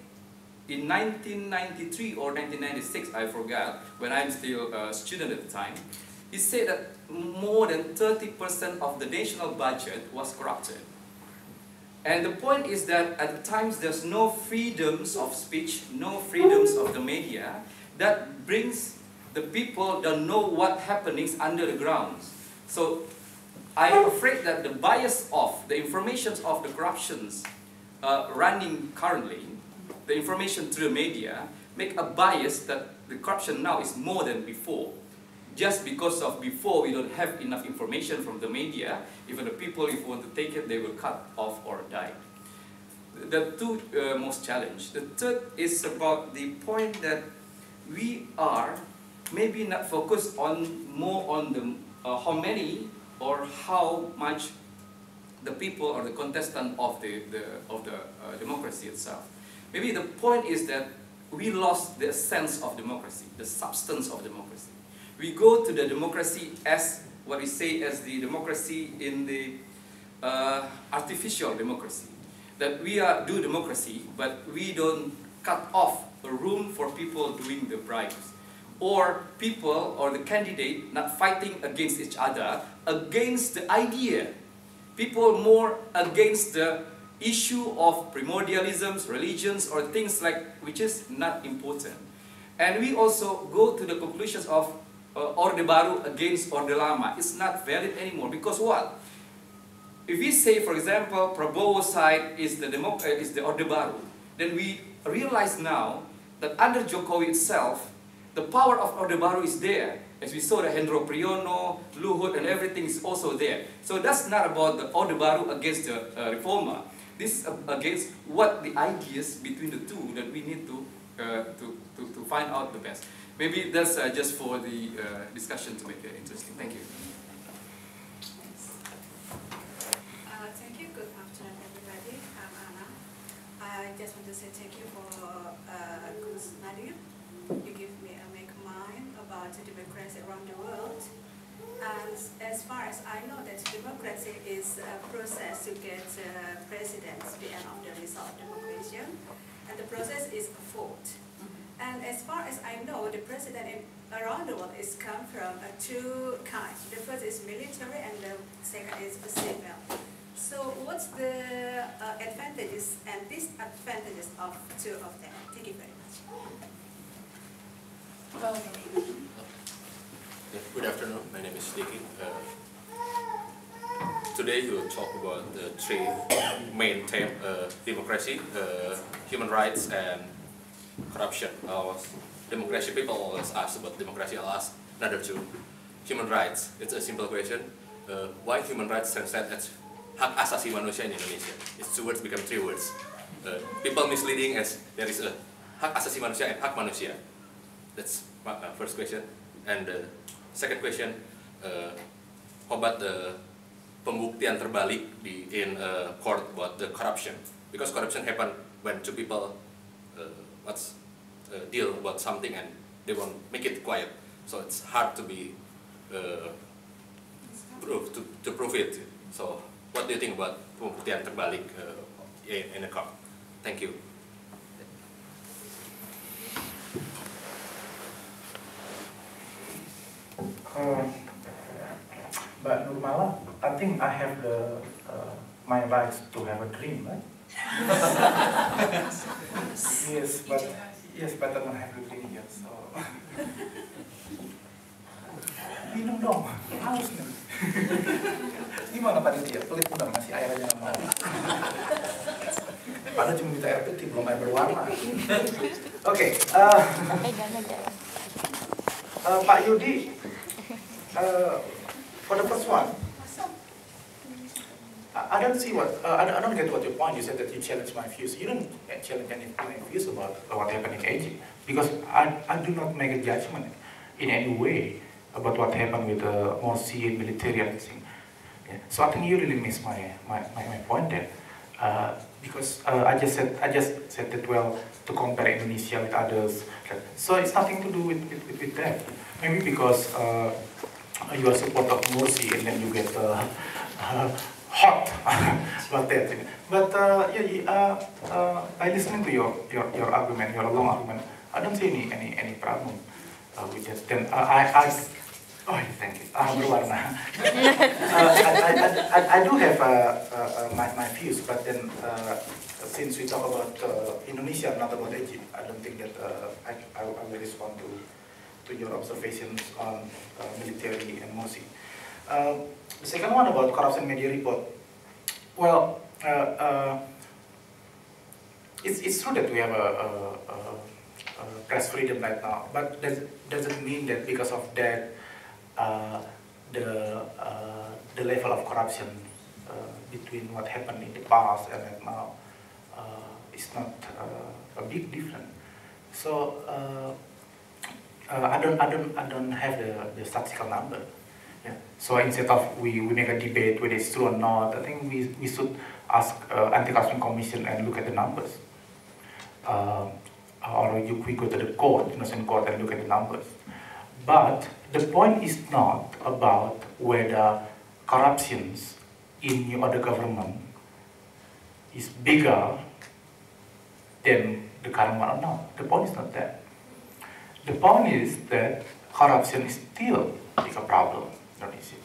in 1993 or 1996, I forgot, when I'm still a student at the time, he said that more than 30% of the national budget was corrupted. And the point is that at the times there's no freedoms of speech, no freedoms of the media, that brings the people don't know what happenings under the ground. So I'm afraid that the bias of the information of the corruptions running currently, the information through the media, make a bias that the corruption now is more than before. Just because of before we don't have enough information from the media, even the people, if you want to take it, they will cut off or die. The two most challenge. The third is about the point that we are maybe not focused on more on the how many or how much the people or the contestant of the democracy itself. Maybe the point is that we lost the sense of democracy, the substance of democracy. We go to the democracy as what we say as the democracy in the artificial democracy. That we do democracy, but we don't cut off a room for people doing the bribes. Or people or the candidate not fighting against each other, against the idea. People more against the issue of primordialisms, religions, or things like which is not important. And we also go to the conclusions of Orde Baru against Orde Lama. It's not valid anymore because what? If we say, for example, Prabowo's side is the Orde Baru, then we realize now that under Jokowi itself, the power of Orde Baru is there. As we saw, the Hendro Priyono, Luhut, and everything is also there. So that's not about the Orde Baru against the Reformer. This is against what the ideas between the two that we need to find out the best. Maybe that's just for the discussion to make it interesting. Thank you. Thank you. Good afternoon, everybody. I'm Anna. I just want to say thank you for Gus Nadir. You give me a make mind about democracy around the world. And as far as I know, that democracy is a process to get president at the end of the result of democracy. And the process is a vote. And as far as I know, the president around the world is come from two kinds. The first is military and the second is civil. So what's the advantages and disadvantages of two of them? Thank you very much. Good afternoon, my name is Diki. Today we will talk about the three main themes, democracy, human rights, and corruption. Democracy, people always ask about democracy, I'll ask another two. Human rights, it's a simple question. Why human rights translate as hak asasi manusia in Indonesia? It's two words become three words. People misleading as there is a hak asasi manusia and hak manusia. That's my first question. And second question, how about the pembuktian terbalik in court about the corruption? Because corruption happen when two people deal about something and they won't make it quiet. So it's hard to be to prove it. So what do you think about pembuktian terbalik in a court? Thank you. But Nurmala, I think I have my rights to have a dream, right? Yes, but I don't have a dream yet, so. Minum dong, haus nih. Gimana panitia? Pelit dong, ngasih air aja nggak mau. Padahal cuma minta air putih, belum air berwarna. Oke, Pak Yudi, for the first one, I don't see I don't get what your point. You said that you challenge my views. You don't challenge any my views about what happened in KG, because I do not make a judgment in any way about what happened with the Morsi military and thing. Yeah. So I think you really miss my point there. Because I just said that, well, to compare Indonesia with others. So it's nothing to do with that. Maybe because you are support of Morsi and then you get hot about that. But by listening to your argument, your long argument, I don't see any problem with that. Then oh, thank you. Berwarna. I do have my views, but then since we talk about Indonesia, not about Egypt, I don't think that I will respond to your observations on military and Morsi. The second one about corruption media report. Well, it's true that we have a press freedom right now, but does it mean that because of that the level of corruption between what happened in the past and right now is not a big difference? So I don't have the statistical number. Yeah. So instead of we make a debate whether it's true or not, I think we should ask Anti-Corruption Commission and look at the numbers. Or we go to the court, innocent court, and look at the numbers. But the point is not about whether corruptions in your other government is bigger than the current one or not. The point is not that. The point is that corruption is still a bigger problem in Indonesia.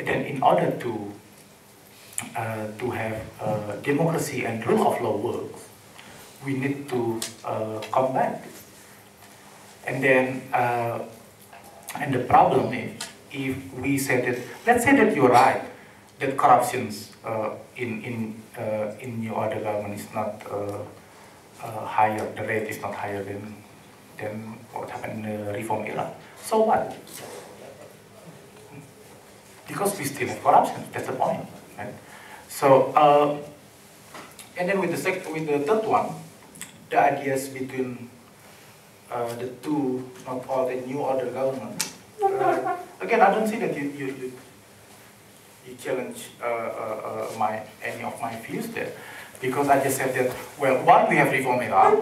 Then in order to have democracy and rule of law works, we need to combat this. And then, and the problem is, if we say that, let's say that you're right, that corruptions in your other government is not higher, the rate is not higher than what happened in the reform era. So what? Because we still have corruption, that's the point, right? So, and then with the third one, the ideas between the two, not all the new order government. Again, I don't see that you challenge any of my views there, because I just said that, well, why we have reform era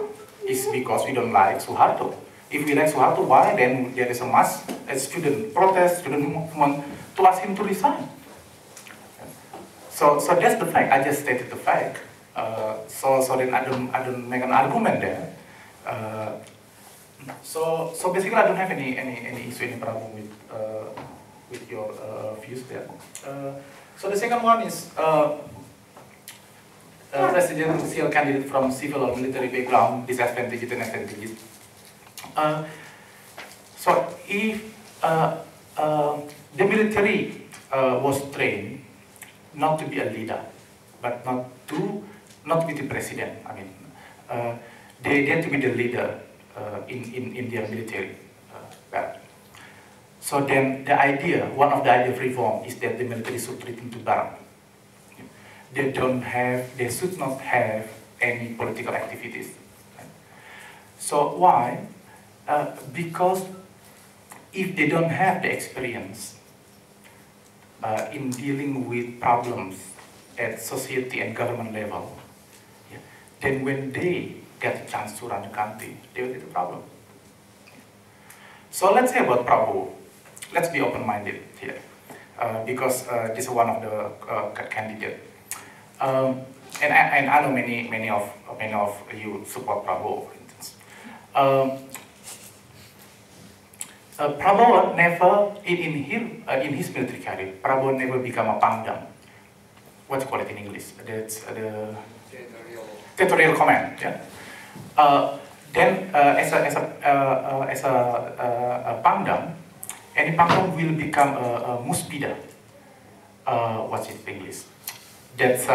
is because we don't like Suharto. If we like Suharto, why then there is a mass student protest, student movement to ask him to resign? So that's the fact. I just stated the fact. So then I don't make an argument there. So basically I don't have any issue, any problem with your views there. So the second one is presidential candidate from civil or military background, disadvantages and advantages. So if the military was trained not to be a leader, but not to be the president. I mean, they had to be the leader in their military. So then the idea, one of the ideas of reform is that the military should return to barrack. They should not have any political activities. So why? Because if they don't have the experience in dealing with problems at society and government level, then when they get a chance to run the country, they will get a problem. So let's say about Prabowo. Let's be open-minded here, because this is one of the candidates. And I know many of you support Prabowo, for instance. Prabowo never, in his military career, Prabowo never become a pangdam. What do you call it in English? That's the territorial command. Yeah. Then, as a pangdam, any pangdam will become a muspida. What's it in English? That's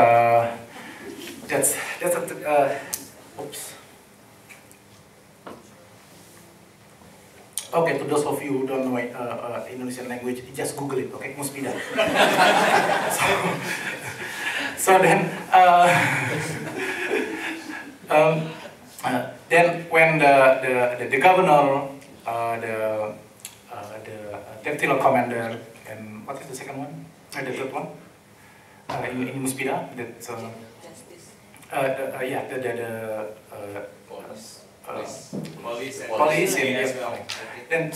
oops. Okay, to those of you who don't know Indonesian language, just Google it, okay? Muspida. So then, then when the governor, the territorial commander, and what is the second one? The third one? in Muspida. That's police and yes. Then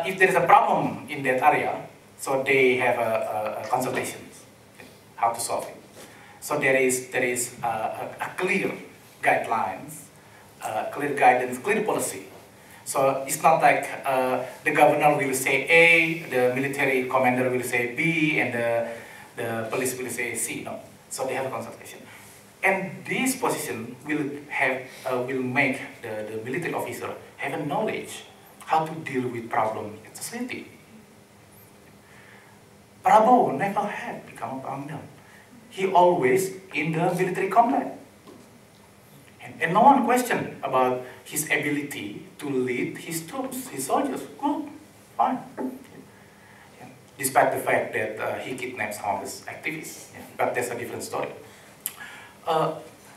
if there is a problem in that area, so they have a consultation how to solve it. So there is a clear guidelines, clear guidance, clear policy. So it's not like the governor will say A, the military commander will say B, and the police will say C. No. So they have a consultation. And this position will make the military officer have a knowledge how to deal with problem in society. Prabowo never had become a Pangdam. He always in the military combat. And no one questioned about his ability to lead his troops, his soldiers. Good, fine. Yeah. Despite the fact that he kidnaps homeless activists. Yeah. But that's a different story.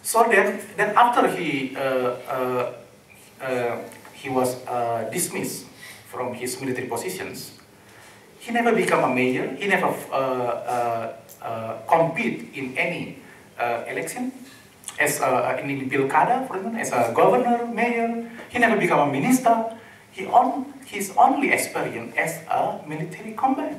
So then after he was dismissed from his military positions, he never became a mayor. He never compete in any election as in Pilkada, for example, as a governor, mayor. He never became a minister. His only experience as a military combat.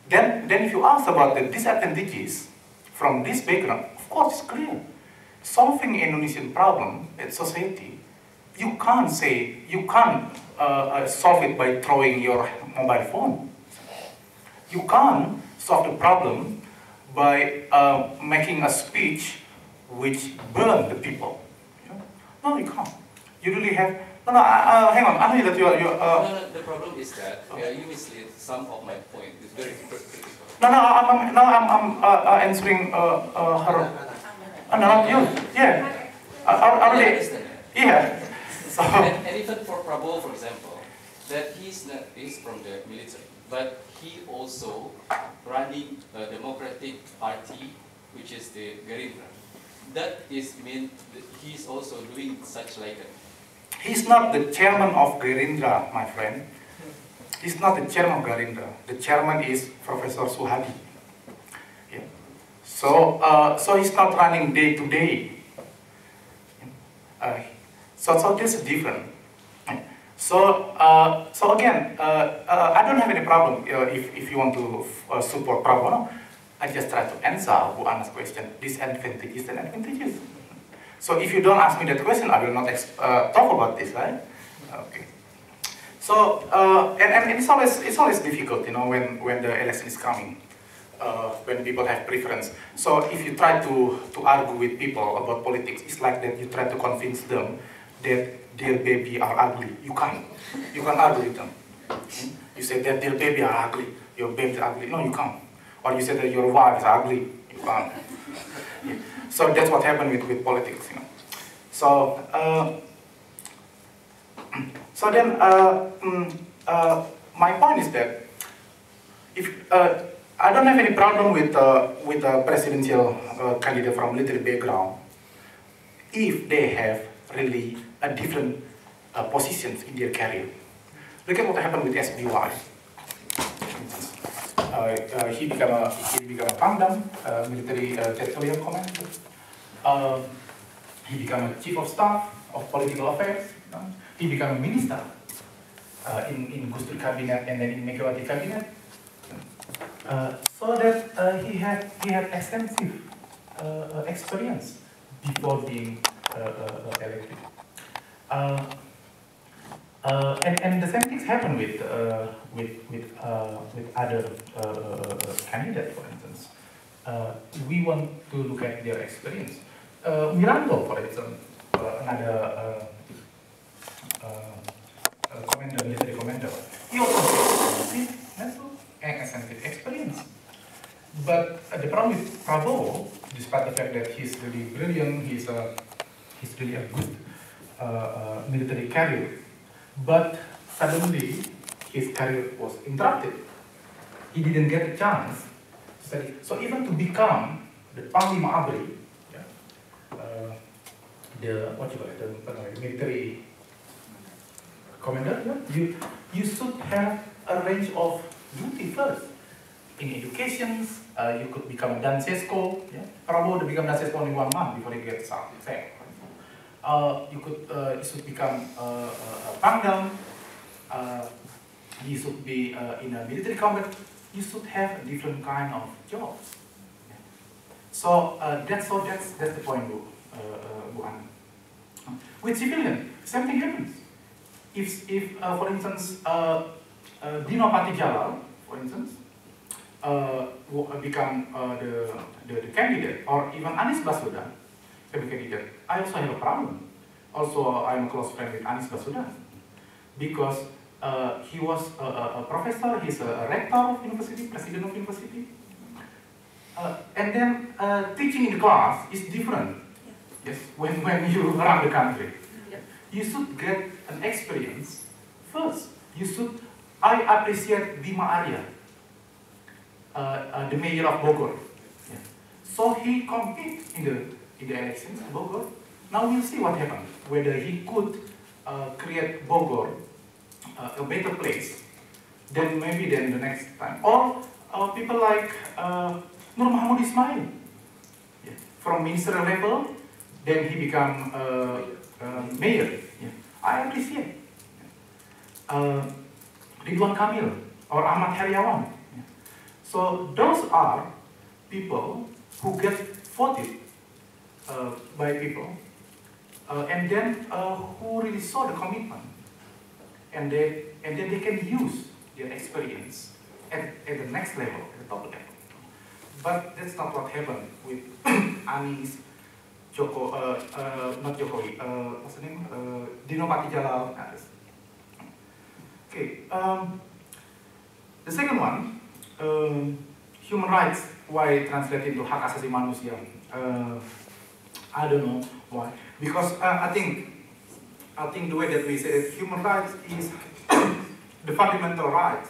Then if you ask about the disadvantages from this background, of course it's clear. Solving Indonesian problem in society, you can't solve it by throwing your mobile phone. You can't solve the problem by making a speech which burn the people. No, you can't. You really have. Hang on. I know that no, the problem is that you mislead some of my point. It's very critical. I'm answering her. Not you. Yeah. Yeah. So. And even for Prabowo, for example, that he's from the military, but he also running a democratic party, which is the Gerindra. That is mean that he's also doing such like a. He's not the chairman of Gerindra, my friend. He's not the chairman of Gerindra. The chairman is Professor Suhadi. Yeah. So he's not running day to day. So this is different. So again, I don't have any problem if you want to support Prabowo. I just try to answer Bu Ana's question, disadvantages and advantages. So if you don't ask me that question, I will not talk about this, right? Okay. So and it's always difficult, you know, when the election is coming, when people have preference. So if you try to argue with people about politics, it's like that you try to convince them that their baby are ugly. You can't argue with them. You say that their baby are ugly, your baby is ugly. No, you can't. Or you say that your wife is ugly. You can't. Yeah. So that's what happened with politics, you know. So then my point is that if I don't have any problem with a presidential candidate from military background if they have really a different positions in their career. Look at what happened with SBY. He became a Pangdam, military territorial commander. He became a chief of staff of political affairs. He became a minister in Gus Dur cabinet and then in Megawati cabinet. So that he had extensive experience before being elected. And the same things happen with other candidates, for instance. We want to look at their experience. Mirando, for example, another commander, military commander, he also has an extensive experience. But the problem with Prabowo, despite the fact that he's really brilliant, he's really a good military career, but suddenly his career was interrupted. He didn't get a chance to study. So even to become the Panglima Abri, the military commander, you should have a range of duty first. In education, you could become a Dansesco. Yeah? Prabowo become Dansesco only 1 month before he gets sacked. You should become a Pangdam. You should be in a military combat. You should have a different kind of jobs. Yeah. So that's the point, Bu Anna. With civilian, same thing happens. If for instance, Dino Patijalal, for instance, become the candidate, or even Anies Baswedan become a candidate, I also have a problem. Also, I'm a close friend with Anies Baswedan because he was a professor, he's a rector of university, president of university, and then teaching in class is different. Yes, when you run the country, you should get an experience first. I appreciate Bima Arya, the mayor of Bogor. Yeah. So he competed in the elections in Bogor. Now we'll see what happens, whether he could create Bogor a better place than maybe the next time. Or people like Nur Mahmud Ismail, yeah. From ministerial level, then he become mayor. Yeah. I appreciate. Ridwan Kamil or Ahmad Heriawan. Yeah. So those are people who get voted by people, and then who really saw the commitment, and then they can use their experience at the next level, at the top level. But that's not what happened with Anies, not Jokowi, what's the name? Dino Patijalal. Okay. The second one, human rights. Why translate into hak asasi manusia? I don't know why. Because I think the way that we say that human rights is the fundamental right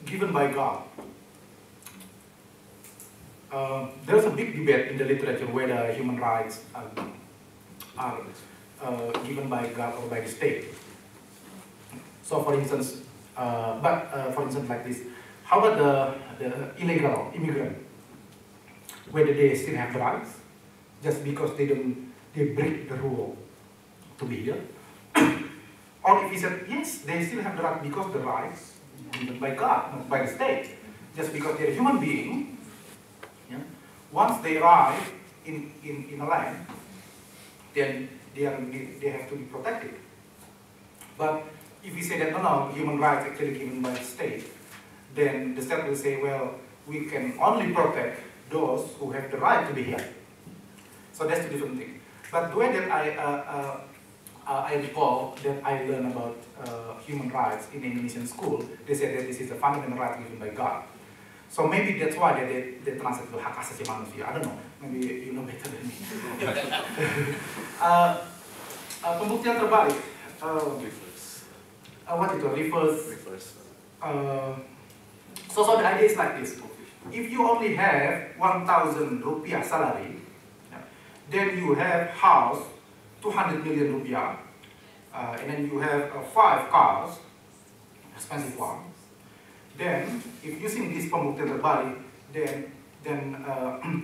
given by God. There's a big debate in the literature whether human rights are given by God or by the state. So, for instance, for instance, like this, how about the illegal immigrant, whether they still have the rights just because they break the rule to be here, or if he said yes, they still have the right because the rights given by God, not by the state, just because they're a human being. Yeah? Once they arrive in a land, then they have to be protected. But if we say that no, human rights are actually given by the state, then the state will say, well, we can only protect those who have the right to be here. So that's a different thing. But the way that I recall that I learned about human rights in Indonesian school, they said that this is a fundamental right given by God. So maybe that's why they translate to hak asasi manusia. I don't know. Maybe you know better than me. Pembuktian terbalik. What it reverse. So the idea is like this. If you only have 1,000 rupiah salary, then you have house 200 million rupiah, and then you have 5 cars, expensive one. Then, if using this pembuktian terbalik, then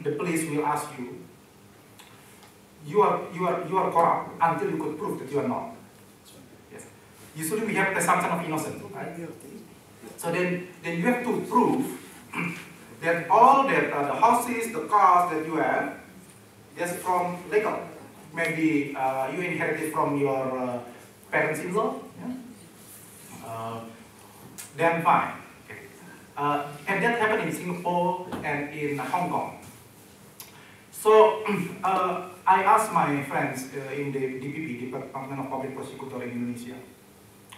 the police will ask you, you are corrupt until you could prove that you are not. Yes. Usually we have the assumption of innocence, right? So then you have to prove that all that the houses, the cars that you have, just from legal. Maybe you inherited from your parents-in-law. Yeah? Then fine. And that happened in Singapore and in Hong Kong. So I asked my friends in the DPP, Department of Public Prosecutor in Indonesia,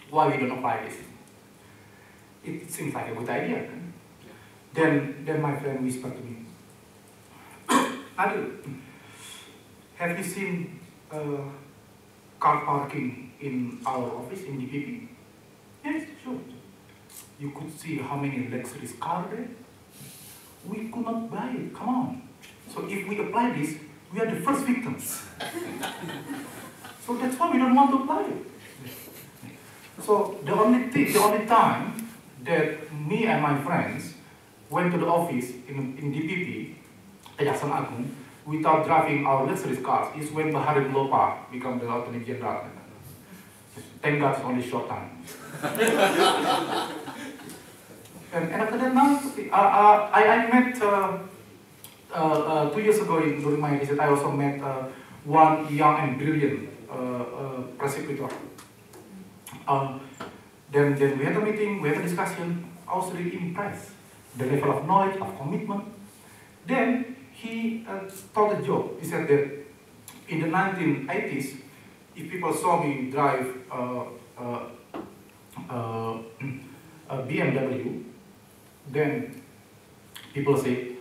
why we don't apply this. It seems like a good idea. Then my friend whispered to me, Nadir, have you seen car parking in our office in DPP? Yes, sure. You could see how many luxury cars there. We could not buy it, come on. So if we apply this, we are the first victims. So that's why we don't want to apply it. So the only time that me and my friends went to the office in DPP, Kejaksaan Agung, without driving our luxury cars is when Baharudin Lopa become the Attorney General. Thank God it's only short time. and after that now, I met 2 years ago during my visit, I also met one young and brilliant prosecutor. Then we had a meeting, we had a discussion. I was really impressed. The level of knowledge, of commitment. Then he told a joke. He said that in the 1980s, if people saw me drive a BMW, then people say,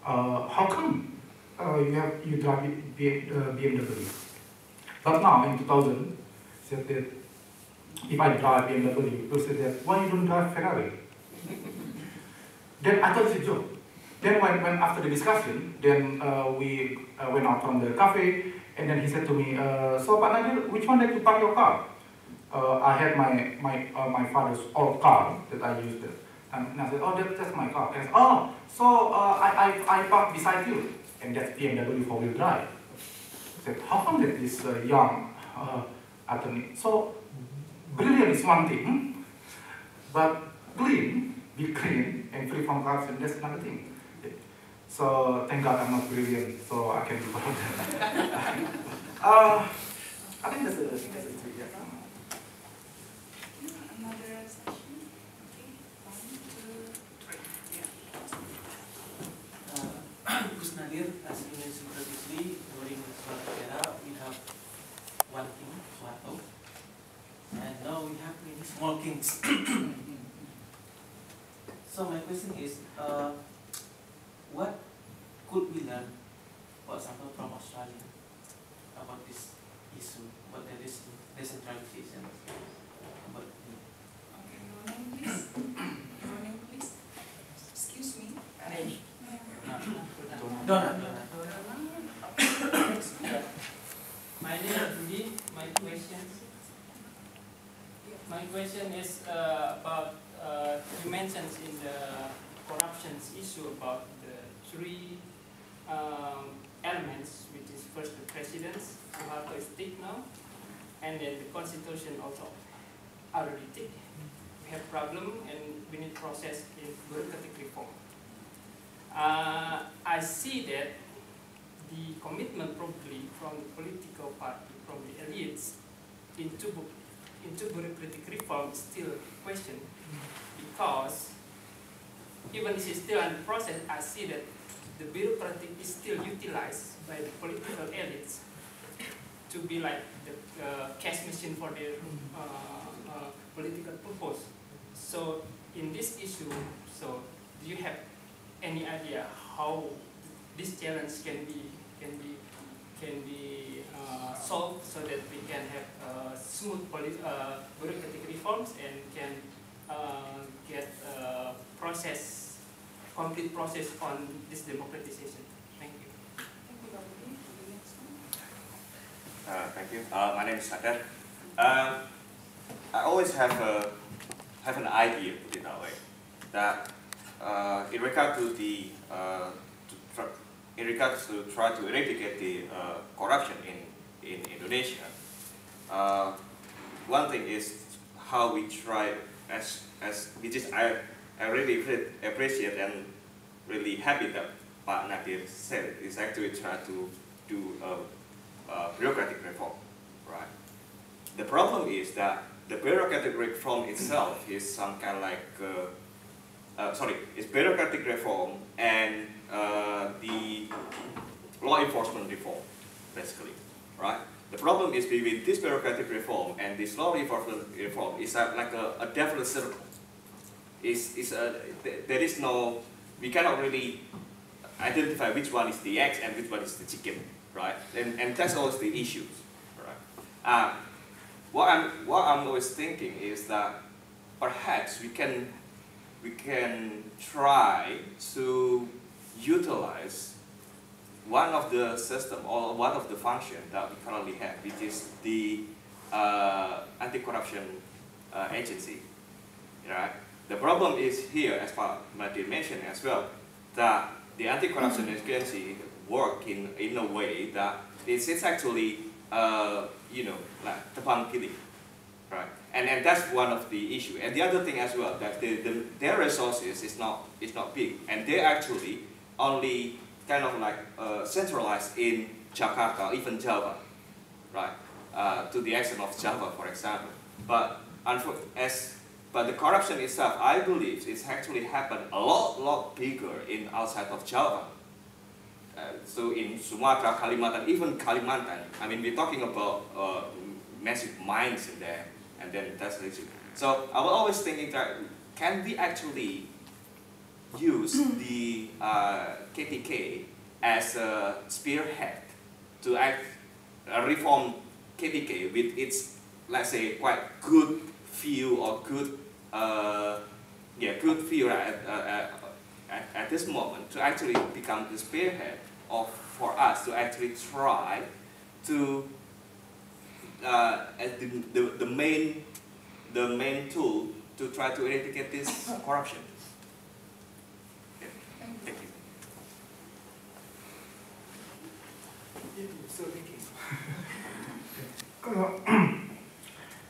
how come you drive BMW? But now in 2000, said that if I drive BMW, people say that why you don't drive Ferrari? Then I thought it's a joke. Then when after the discussion, then we went out from the cafe, and then he said to me, so Pak Nadir, which one did you park your car? I had my father's old car that I used. And I said, oh, that's my car. And I said, oh, so I parked beside you. And that's BMW 4-wheel drive. I said, how come that this young attorney? So brilliant is one thing, but be clean and free from corruption, that's another thing. So thank God I'm not brilliant, so I can do that. I think that's it. Yeah. Another session. Okay, 1, 2, 3. Yeah. Gus Nadir, as you mentioned previously, during the Solar era, we have one king, Soeharto, and now we have many small kings. So my question is, what could we learn, for example, from Australia about this issue, what there is decentralization? About Okay, your name please. Your name please. Excuse me. Donna. My name is Juni. My question is about you mentioned in the corruptions issue about the 3 elements, which is first the presidents, Soeharto is thick now, and then the constitution also already thick. We have problem and we need process in bureaucratic reform. I see that the commitment probably from the political party, from the elites, into bureaucratic reform is still a question, because even this is still under process, I see that the bureaucratic is still utilized by the political elites to be like the cash machine for their political purpose. So in this issue, so do you have any idea how this challenge can be solved so that we can have smooth bureaucratic reforms and can get complete process on this democratization? Thank you. Thank you. My name is Sadar. I always have an idea, put it that way, that in regard to the to try to eradicate the corruption in Indonesia, one thing is how we try which is I really appreciate and really happy that Pak Nadir said is actually try to do bureaucratic reform, right? The problem is that the bureaucratic reform itself is some kind of like it's bureaucratic reform and the law enforcement reform, basically, right? The problem is between this bureaucratic reform and this law enforcement reform is like a definite circle. There is no, we cannot really identify which one is the egg and which one is the chicken, right? And that's always the issues, right? What I'm always thinking is that perhaps we can try to utilize one of the system or one of the function that we currently have, which is the anti-corruption agency. Right? The problem is here, as Nadir mentioned as well, that the anti-corruption agency work in a way that it's actually, you know, like tebang pilih, right? And that's one of the issue. And the other thing as well, that their resources is not big, and they actually only kind of like centralized in Jakarta, even Java, right? To the extent of Java, for example. But the corruption itself, I believe, it's actually happened a lot bigger in outside of Java. So in Sumatra, Kalimantan, even Kalimantan, I mean, we're talking about massive mines in there, and then that's the issue. So I was always thinking that, can we actually use the KPK as a spearhead to reform KPK with its, let's say, quite good feel or good, good feel at this moment, to actually become the spearhead for us to actually try to as the main tool to try to eradicate this corruption. Yeah. Thank you.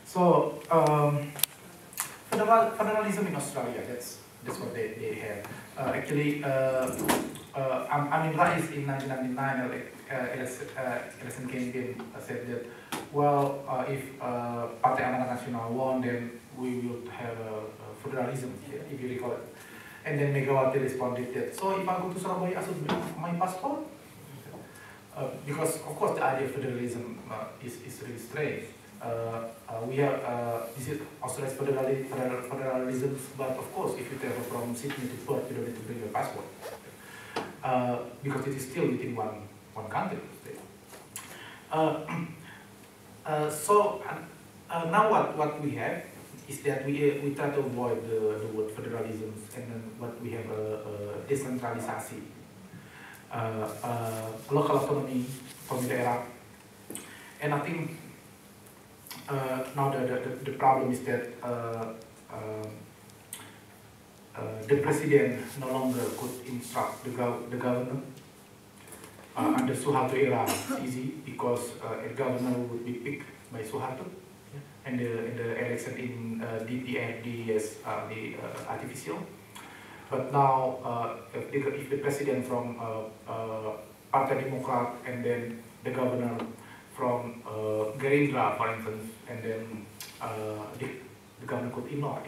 So federalism in Australia, that's what they have. Actually, Amin Rais in 1999 election campaign said that, well, if Partai Amanat Nasional won, then we will have a federalism, if you recall it. And then Megawati responded that, so if I go to Surabaya, I should bring my passport? Because of course the idea of federalism is really strange. We have this is Australia's federalism, but of course if you travel from Sydney to Perth, you don't need to bring your passport because it is still within one country. So now what we have is that we try to avoid the word federalism, and then what we have decentralisasi. Local autonomy from daerah, and I think now the problem is that the president no longer could instruct the governor. Under Suharto era, it's easy because a governor would be picked by Suharto, and the election in DPRD is the artificial. But now, if the president from Partai Demokrat and then the governor from Gerindra, for instance, and then the governor could ignore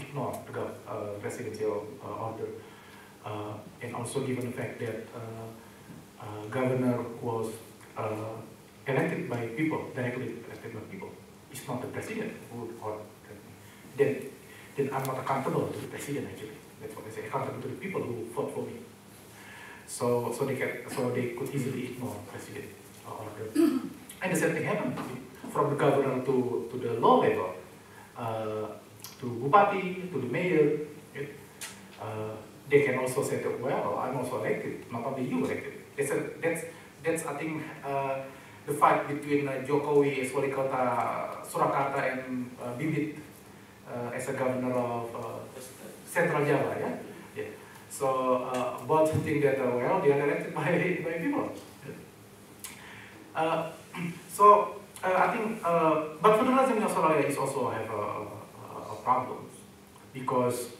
the presidential order, and also given the fact that governor was elected by people, directly elected by people, it's not the president who or then I'm not accountable to the president actually. That's what I say, accountable to the people who fought for me. So they could easily ignore president order. And the same thing happened from the governor to the low level, to Bupati, to the mayor. They can also say that, well, I'm also elected, not only you elected. That's I think the fight between Jokowi as wali kota Surakarta and Bibit as a governor of Central Java, yeah. So both think that well, they are elected by people. So I think, but federalism in Australia is also have a problem because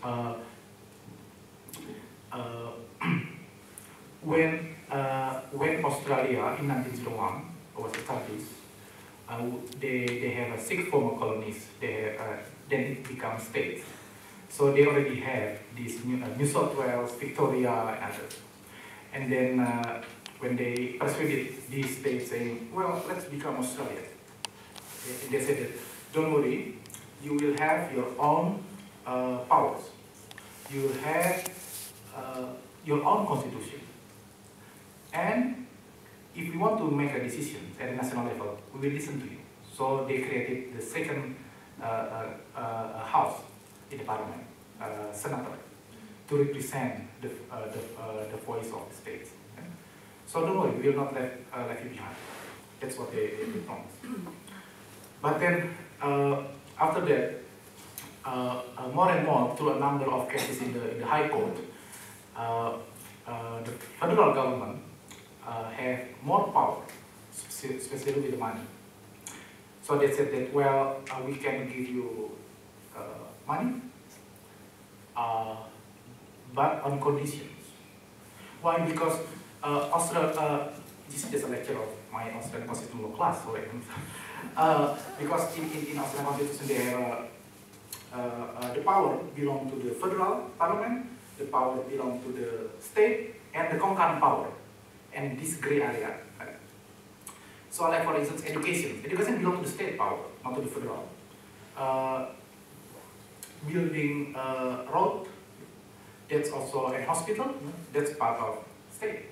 when Australia in 1901 was established, they have 6 former colonies. Then it becomes states. So they already have these New South Wales, Victoria, and others. And then when they persuaded these states saying, well, let's become Australia. And they said that, don't worry, you will have your own powers. You will have your own constitution. And if we want to make a decision at a national level, we will listen to you. So they created the second house in the parliament, senator, to represent the voice of the states. Okay? So don't worry, we will not leave you behind. That's what they promised. But then after that, more and more through a number of cases in the High Court, the federal government have more power, especially with the money. So they said that, well, we can give you money, but on conditions. Why? Because this is just a lecture of my Australian constitutional law class, so because in Australian constitution there the power belongs to the federal parliament, the power belongs to the state, and the concurrent power, and this gray area. Right? So like for instance, education belongs to the state power, not to the federal. Building road, that's also a hospital, that's part of state,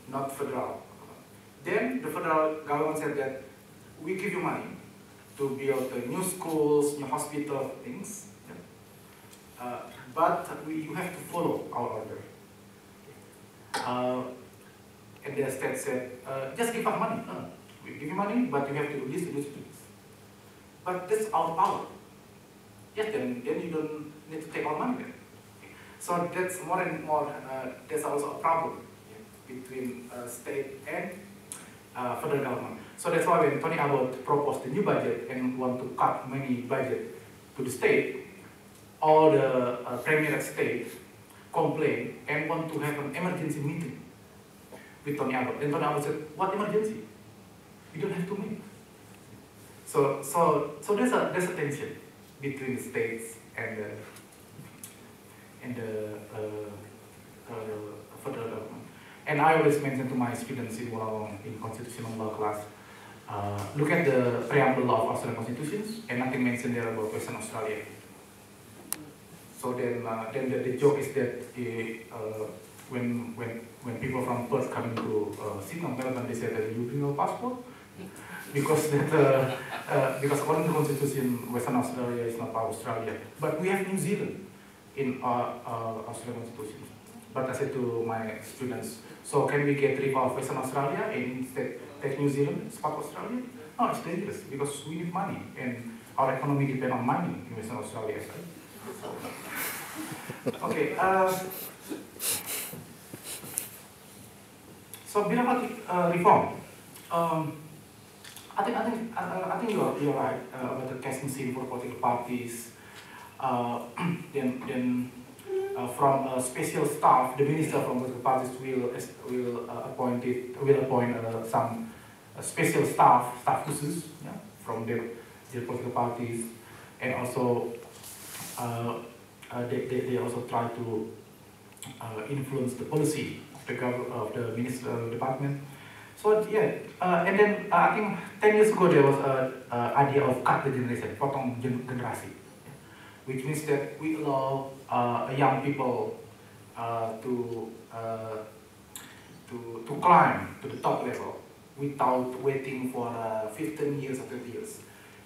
not federal. Then the federal government said that we give you money to build new schools, new hospital things, but you have to follow our order. And the state said, just give us money. We give you money, but you have to do this, do this, do this. But that's our power. Yes, then you don't need to take our money then. So that's more and more, there's also a problem between state and federal government. So that's why when Tony Abbott proposed the new budget and want to cut many budget to the state, all the premier state complain and want to have an emergency meeting with Tony Abbott. And Tony Abbott said, what emergency? You don't have to meet. So there's a tension between the states and the federal government. And I always mention to my students in constitutional law class, look at the preamble of Australian constitutions, and nothing mentioned there about Western Australia. So then the joke is that when people from Perth come to Sydney, Melbourne, they say that you bring your passport, because because according to the constitution, Western Australia is not part of Australia, but we have New Zealand in our Australian constitution. But I said to my students, so can we get rid of Western Australia and instead take New Zealand as part of Australia? No, it's dangerous because we need money and our economy depends on money in Western Australia. Right? Okay. So bureaucratic reform. I think you're right about the cash machine for political parties. Then from a special staff, the minister from political parties will appoint some special staff khusus, yeah, from the political parties, and also they also try to influence the policy of the ministerial department. So yeah, and then I think 10 years ago there was an idea of cut the generation, potong generasi, which means that we allow young people to climb to the top level without waiting for 15 years or 20 years.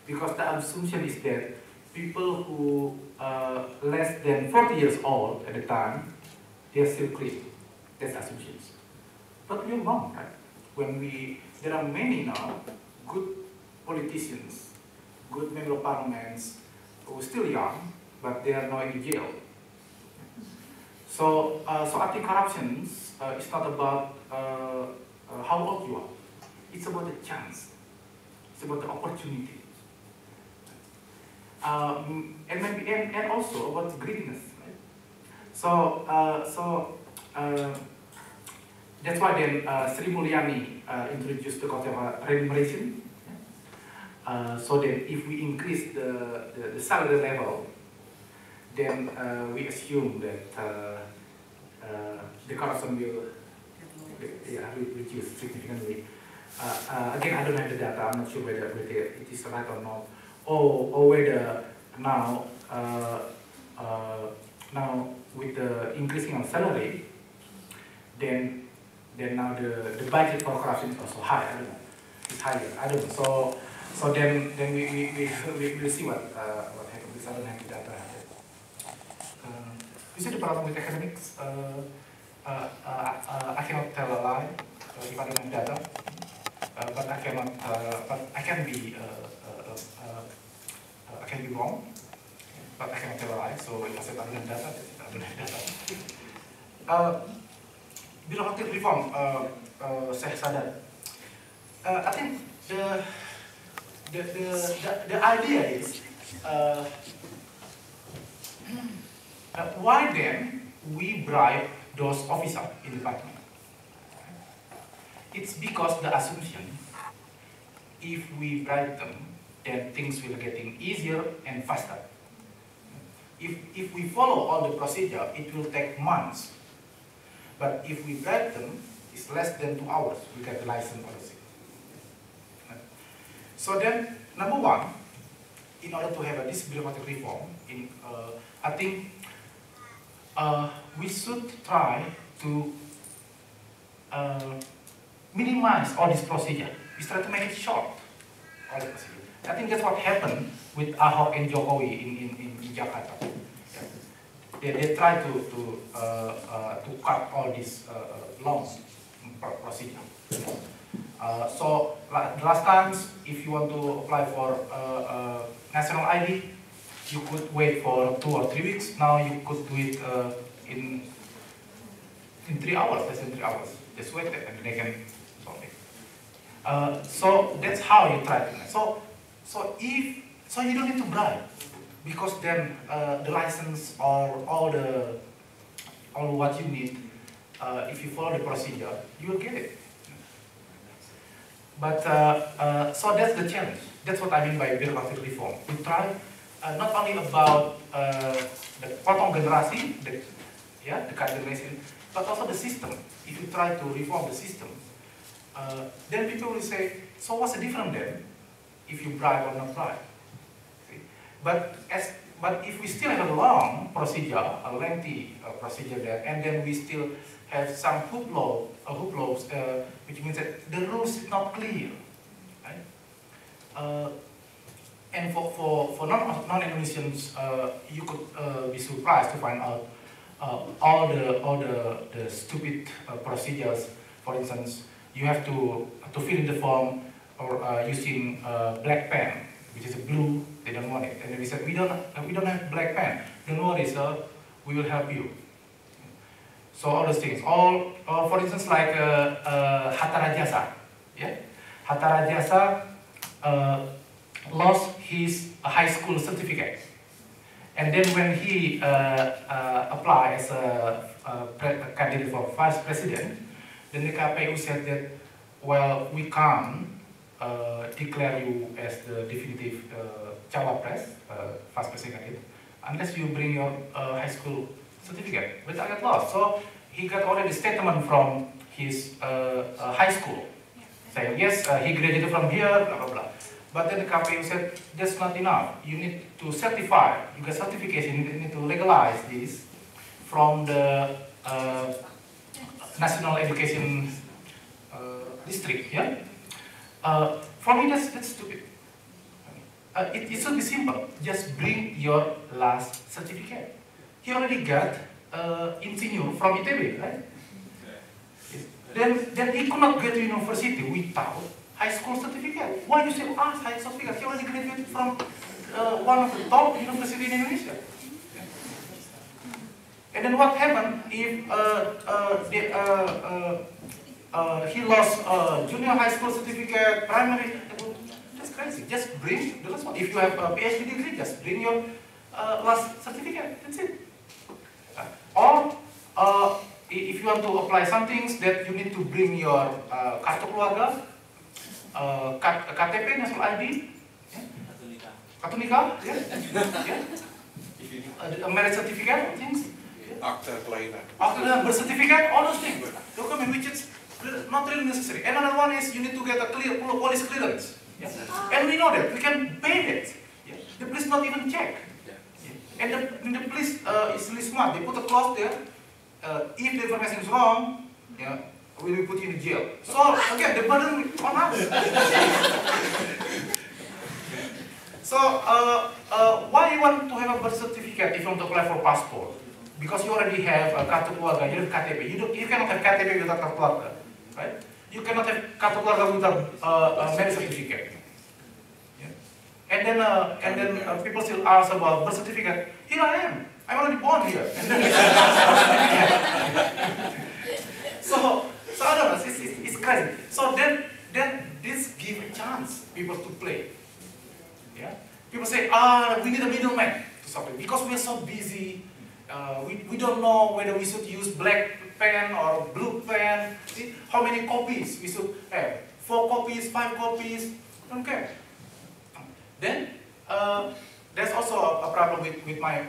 Because the assumption is that people who are less than 40 years old at the time, they are still clean. That's assumptions. But we're wrong, right? There are many now good politicians, good member of parliaments who are still young, but they are now in jail. So I think corruption is not about how old you are. It's about the chance. It's about the opportunity. And also about greediness. Right? So that's why then Sri Mulyani introduced the concept of remuneration. So that if we increase the salary level, then we assume that the corruption will reduce significantly. Again, I don't have the data. I'm not sure whether it is right or not, or whether now with the increasing of salary, then now the budget for corruption is also high. I don't know. It's higher. I don't know. So then we will see what happens. I don't have the data. You see the problem with academics. I cannot tell a lie if I don't have data, but I cannot. But I can be wrong. but I cannot generalize. So if I say tak benar data, tak benar data. Bureaucratic reform, saya sadar. I think the idea is why then we bribe those officers in the department. It's because the assumption, if we bribe them, then things will getting easier and faster. If we follow all the procedure, it will take months. But if we bribe them, it's less than 2 hours, we get the license policy. So then, number one, in order to have this bureaucratic reform, I think we should try to minimize all this procedure. We try to make it short, all the procedure. I think that's what happened with Ahok and Jokowi in Jakarta. They try to cut all this long procedure. So last times, if you want to apply for national ID, you could wait for 2 or 3 weeks. Now you could do it in 3 hours, less than 3 hours. Just wait and they can solve it. So that's how you try to. So you don't need to bribe, because then the license or all what you need, if you follow the procedure, you will get it. But so that's the challenge. That's what I mean by bureaucratic reform. We try not only about the potong generasi, the cut generation, but also the system. If you try to reform the system, then people will say, so what's the difference then, if you bribe or not bribe? See? But if we still have a long procedure, a lengthy procedure there, and then we still have some hooploads, which means that the rules is not clear, right? And for non-Indonesians, you could be surprised to find out all the stupid procedures. For instance, you have to fill in the form or using black pen, which is blue. They don't want it, and we said we don't have black pen. Don't worry, sir, we will help you. So all those things, all for instance, like Hatta Rajasa, yeah, Hatta Rajasa lost his high school certificate, and then when he applied as a candidate for vice president, then the KPU said that, well, we can't declare you as the definitive Cawapres, vice president candidate, unless you bring your high school certificate. But I got lost. So he got already a statement from his high school saying, yes, he graduated from here, blah, blah, blah. But then the KPU said, that's not enough. You need to certify, you get certification, you need to legalize this from the National Education District, yeah? For me, that's stupid. It should be simple. Just bring your last certificate. He already got engineer from ITB, right? Then he could not go to university without high school certificate. Why you say ask high school certificate? He already graduated from one of the top universities in Indonesia. And then what happened if he lost junior high school certificate, primary? That's crazy. Just bring the last one. If you have a PhD degree, just bring your last certificate. That's it. Or if you want to apply some things, that you need to bring your kartu keluarga, KTP, national ID, kartu nikah, a marriage certificate, things. Akta kelahiran. Akta birth certificate, all those things. Document which is not really necessary. And another one is you need to get a clear police clearance. And we know that we can pay that. The police not even check. And the police is really smart. They put a clause there. If the information is wrong, we will put you in jail. So again, the burden on us. So why you want to have a birth certificate if you want to apply for passport? Because you already have a kartu keluarga, you have KTP. You cannot have KTP without kartu keluarga, right? You cannot have kartu keluarga without a marriage certificate. And then people still ask about birth certificate. Here I am. I'm already born here. And then so I don't know. It's crazy. So then this gives a chance people to play. Yeah. People say, we need a middleman to something because we are so busy. We don't know whether we should use black pen or blue pen. See how many copies we should have? 4 copies, 5 copies. Don't care. Then there's also a problem with my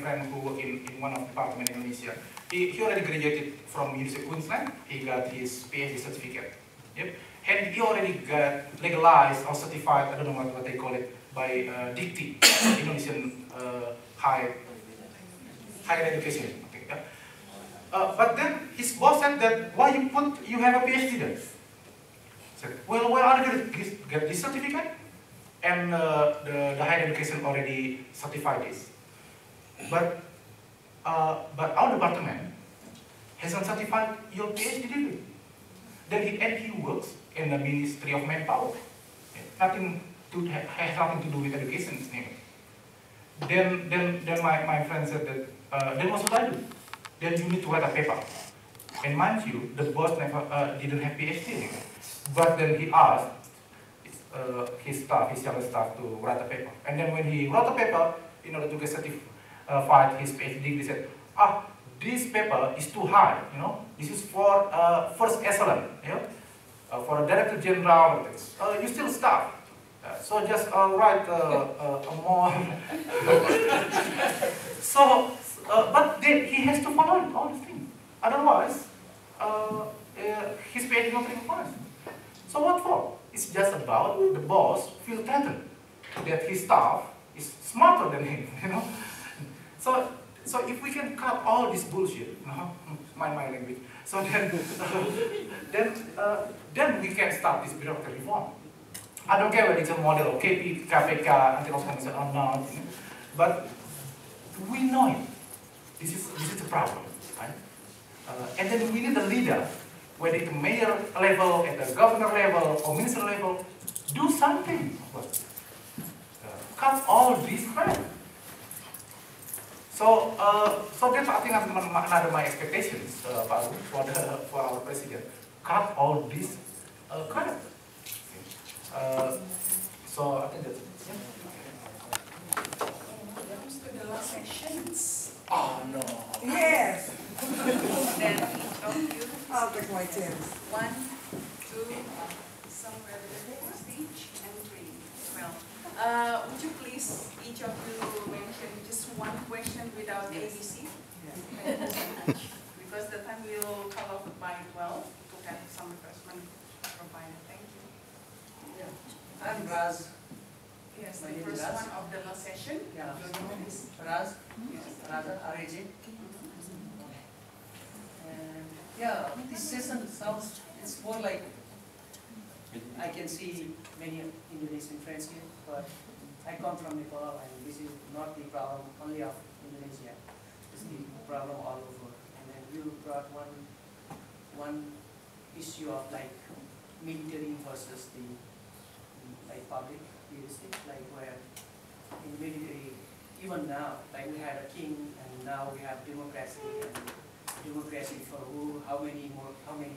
friend who works in one of the departments in Indonesia. He already graduated from University of Queensland. He got his PhD certificate. Yep. And he already got legalized or certified, I don't know what they call it, by DICTI, Indonesian higher education. Okay, yeah. But then his boss said that, why you have a PhD then? Said, well, where are you going to get this certificate? And the higher education already certified this. But our department hasn't certified your PhD degree. Then he works in the Ministry of Manpower. Nothing has nothing to do with education. Then my friend said that, then what should I do? Then you need to write a paper. And mind you, the boss never didn't have PhD. But then he asked his younger staff to write a paper. And then when he wrote a paper, in order to get certified his PhD degree, he said, this paper is too high, this is for first echelon, for a director general, you still staff. So just write a more. But then he has to follow all these things. Otherwise, his PhD not recognized. So what for? It's just about the boss feel threatened that his staff is smarter than him, So if we can cut all this bullshit, mind my language. So then we can start this bureaucratic reform. I don't care whether it's a model of KP, KPK, anti-corruption or not, but we know it. This is the problem, right? And then we need a leader, whether it's mayor level, at the governor level, or minister level, do something. Cut all this crap. So that's I think another my expectations for our president. Cut all this crap. So I think that's it. Comes to the last sections. Oh no. Yes. Then each of you. I'll take my chance. 1, 2, somewhere there, stage, and 3. Well, would you please, each of you, mention just one question without ABC? Because the time will cut off by 12 to have some refreshment provided. Thank you. I'm Raz. Yes, My the name first is Raz. one of the last session. Yeah. Your name is? Raz. Yes. Raza, R-A-J. And yeah, this session sounds, it's more like, I can see many Indonesian friends here, but I come from Nepal and this is not the problem only of Indonesia. It's the problem all over. And then you brought one issue of like military versus the like public leadership, like where in military, even now, like we had a king and now we have democracy, and democracy for who, how many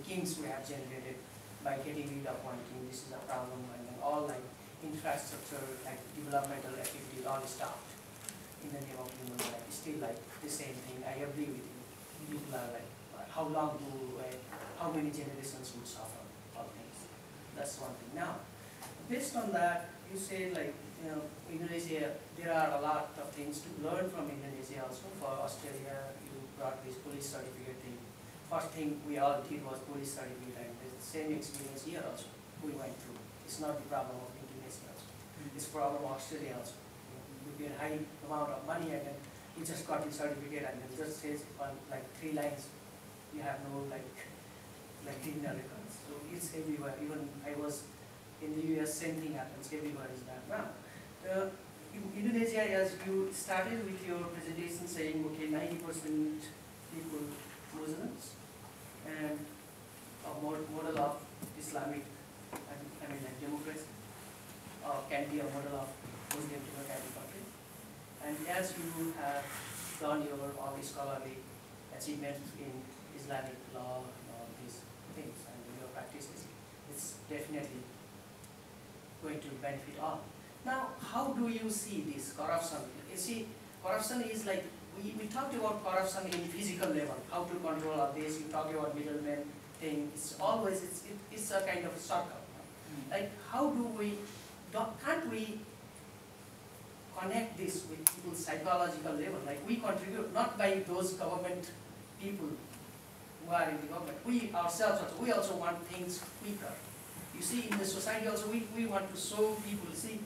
kings we have generated by getting rid of one king. This is a problem, and then all like infrastructure, like developmental activity, all stopped in the name of human rights. Still like the same thing. I agree with you. People are like, how long how many generations would suffer all things? That's one thing. Now, based on that, you say like, Indonesia, there are a lot of things to learn from Indonesia also. For Australia, you brought this police certificate thing. First thing we all did was police certificate, and the same experience here also we went through. It's not the problem of Indonesia also. It's the problem of Australia also. You get high amount of money and then you just got the certificate and it just says on like 3 lines, you have no like criminal records. So it's everywhere. Even I was in the US, same thing happens. Everywhere is that. Now, Indonesia, as you started with your presentation saying, okay, 90% people Muslims and a model of Islamic, I mean like democracy, can be a model of Muslim democratic country. And as you have done your all the scholarly achievements in Islamic law and all these things and your practices, it's definitely going to benefit all. Now, how do you see this corruption? You see, corruption is like, we talked about corruption in physical level, how to control all this, you talk about middlemen thing, it's always, it's a kind of a circle. Like, how do we, can't we connect this with people's psychological level? Like, we contribute not by those government people who are in the government, we ourselves also, we also want things quicker. You see, in the society also, we want to show people, see,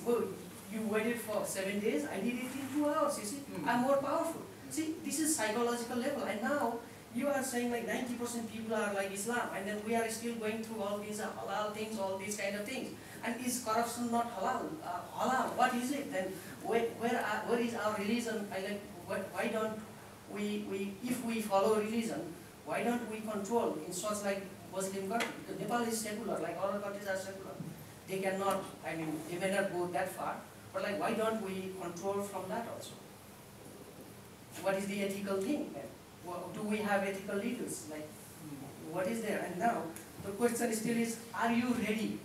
well, you waited for 7 days, I did it in 2 hours, you see, I'm more powerful. See, this is psychological level, and now you are saying like 90% people are like Islam, and then we are still going through all these halal things, all these kind of things. And is corruption not halal? Halal, what is it? Then where is our religion? Why don't we, if we follow religion, why don't we control in such like Muslim country? Because Nepal is secular, like all countries are secular. They cannot, I mean, they may not go that far, but like why don't we control from that also? What is the ethical thing then? Do we have ethical leaders? Like, what is there? And now, the question still is, are you ready?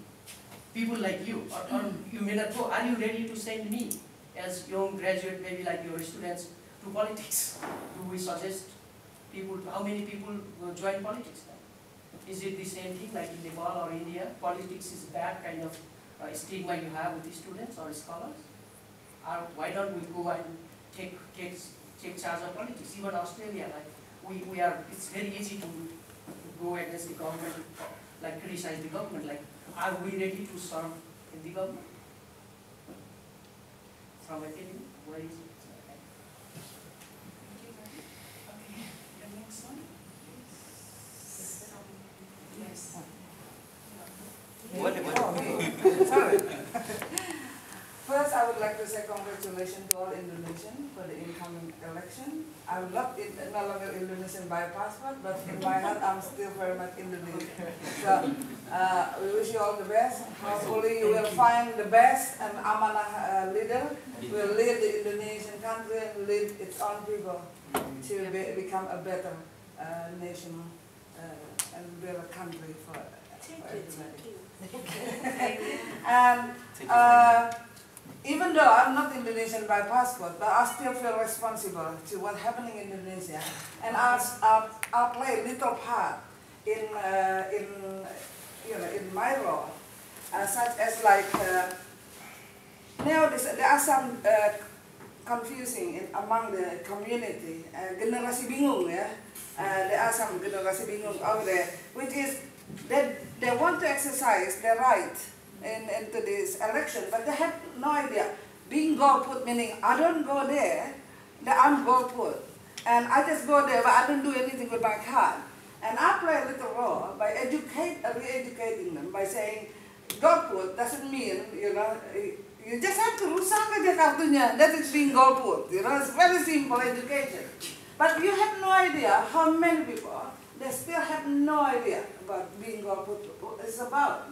People like you, or you may not go, are you ready to send me as young graduate, maybe like your students, to politics? Do we suggest people, how many people will join politics now? Is it the same thing like in Nepal or India? Politics is bad kind of stigma you have with the students or scholars? Or why don't we go and take charge of politics? Even Australia, like we are, it's very easy to go against the government, like criticize the government. Like, are we ready to serve in the government? From academy, where is it? Okay, the next one. Yes. Sorry. First, I would like to say congratulations to all Indonesians for the incoming election. I'm not no longer Indonesian by passport, but in my heart, I'm still very much Indonesian. So, we wish you all the best. Hopefully, you will find the best and amanah leader who will lead the Indonesian country and lead its own people to become a better nation and build a country for everybody. And even though I'm not Indonesian by passport, but I still feel responsible to what's happening in Indonesia, and I'll play a little part in my role, such as like now there are some confusing among the community, generasi bingung ya. There are some generasi bingung out there, which is that they want to exercise their right into this election, but they have no idea. Being golput meaning I don't go there, I'm golput, and I just go there, but I don't do anything with my card. And I play a little role by re-educating them by saying, golput doesn't mean, you just have to rusak aja kartunya. That is being golput. It's very simple education. But you have no idea how many people, they still have no idea about being golput. It's about,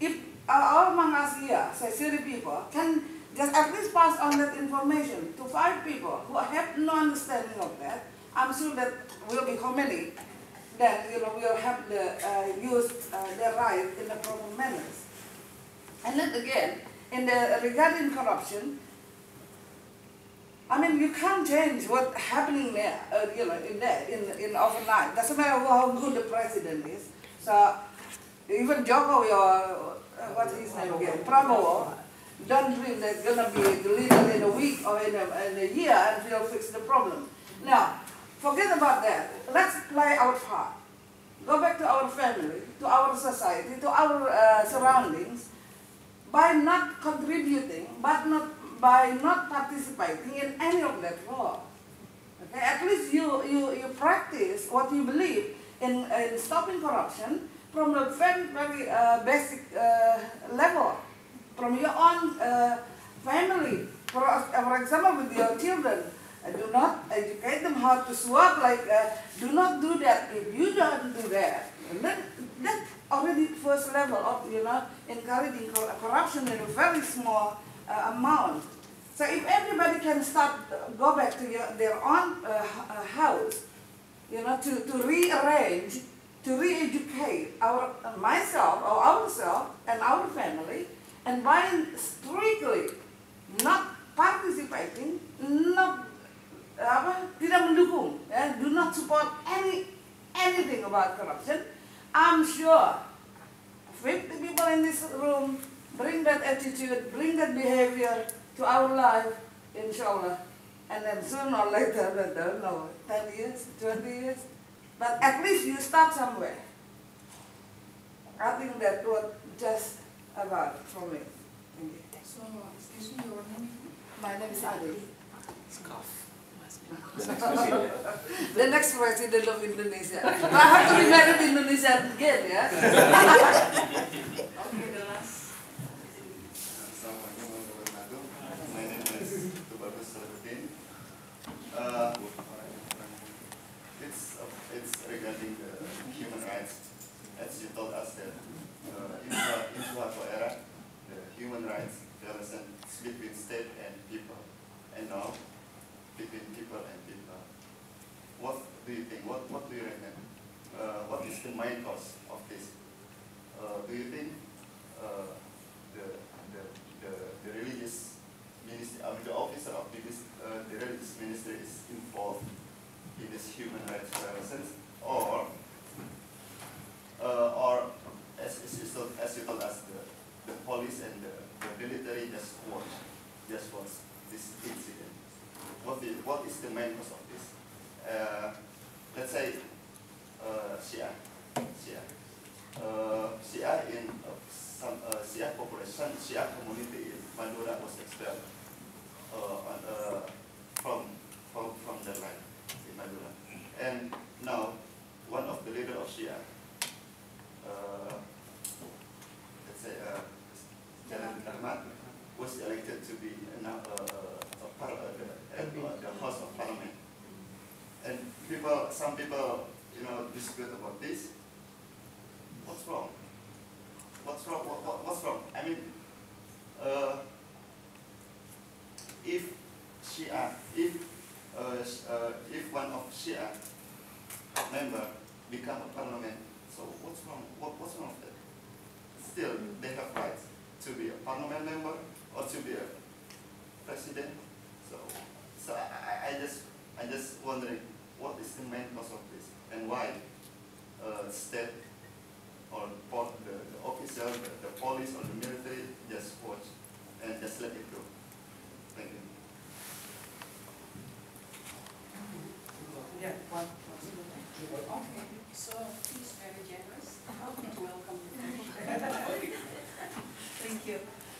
If all among us here, say 30 people, can just at least pass on that information to 5 people who have no understanding of that, I'm sure that will be how many, then we'll have the use their right in the proper manners. And then again, regarding corruption, I mean, you can't change what's happening there, in overnight. Doesn't matter how good the president is. So even Jokowi or what's his name again, Prabowo, don't dream that it's gonna be delivered in a week or in a year and we'll fix the problem. Now, forget about that. Let's play our part. Go back to our family, to our society, to our surroundings, by not contributing, but by not participating in any of that role. Okay? At least you practice what you believe in stopping corruption from a very, very basic level, from your own family. For example, with your children, do not educate them how to swap, do not do that if you don't do that. And that's already first level of, encouraging corruption in a very small amount. So if everybody can start, go back to their own house, to rearrange, to re-educate myself or ourselves and our family, and by strictly not participating, not tidak mendukung, do not support anything about corruption, I'm sure 50 people in this room bring that attitude, bring that behavior to our life, inshallah. And then sooner or later, I don't know, 10 years, 20 years, but at least you start somewhere. I think that was just about from me. Thank you. So, excuse me, your name? My name is Adi. Scarf. The next president of Indonesia. I have to be married in Indonesia again, yeah? Okay, the last. My name is Curtin. It's regarding the human rights. As you told us that in Suharto era, the human rights relation between state and people, and now between people and people. What do you think? What do you reckon? What is the main cause of this? Do you think the religious ministry, the officer of the religious ministry is involved in this human rights violations, or as you told us, the police and the military just watch this incident? What is the main cause of this? Let's say Shia in some Shia population, Shia community in Madura was expelled from the land in Madura, and now one of the leader of Shia, let's say Ahmad, was elected to be the House of Parliament, and some people, dispute about this. What's wrong? What's wrong? I mean, if one of Shia member become a parliament, so what's wrong? What's wrong with that? Still, they have rights to be a parliament member or to be a president. So I just wondering, what is the main cause of this, and why state or the official, the police or the military just watch and just let it go? Thank you. Yeah, one. Okay, so he's very generous. Welcome. Thank you.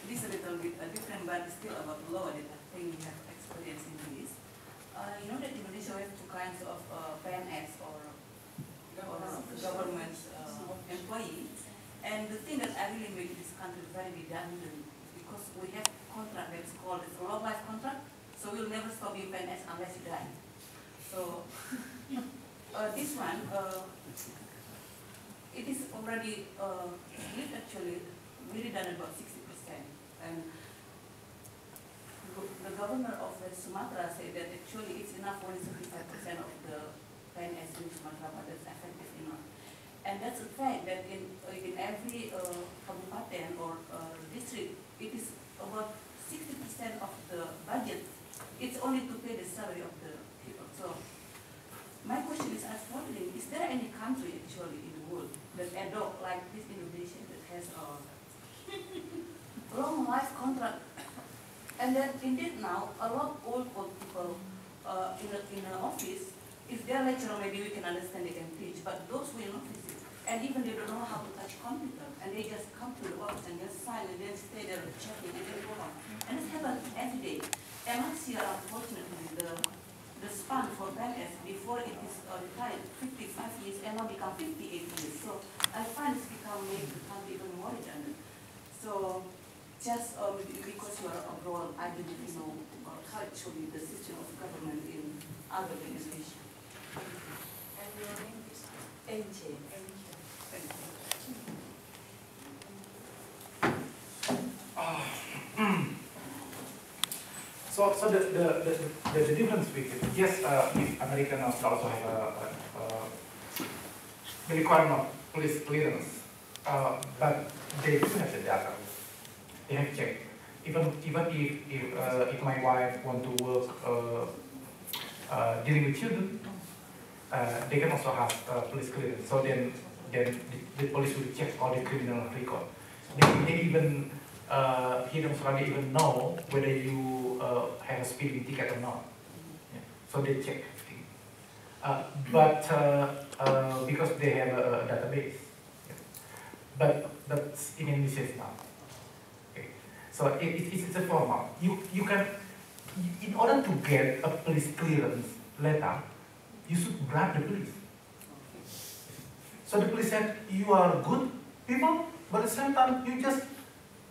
This is a little bit different, but still about law that I think we have experience in this. You know that Indonesia has two kinds of PNS or government employees, and the thing that I really make this country very redundant, because we have contract that's called a long life contract, so we'll never stop being PNS unless you die. So this one, it is already split actually, really done about 60%, and the governor of Sumatra said that actually it's enough only 75% of the PNS in Sumatra, but that's effective enough. And that's a fact that in every kabupaten or district, it is about 60% of the budget. It's only to pay the salary of the people. So my question is, I was wondering, is there any country actually in the world that adopt like this Indonesia that has a long life contract? And then indeed now, a lot of old people in an office, if they're lecturer, maybe we can understand they can teach, but those who are in offices, and even they don't know how to touch computer, and they just come to the office and just sign and then stay there checking and then go on. And this happens every day. And last year, unfortunately, the span for PNS before it is retired 55 years and now become 58 years. So I find it's become maybe the country even more redundant. So just because you are abroad, I didn't know how actually the system of government in other Indonesia. And your name is? NJ. Thank you. So the difference with it, yes, if American also have the requirement of police clearance, but they do have the data. They have checked. Even if my wife want to work dealing with children, they can also have police clearance. So then the police will check all the criminal record. They even here in Australia they even know whether you have a speeding ticket or not. Yeah. So they check everything. But because they have a database, yeah. But in Indonesia now. Okay. So it's a formal. You can, in order to get a police clearance letter, you should bribe the police. So the police said you are good people, but at the same time you just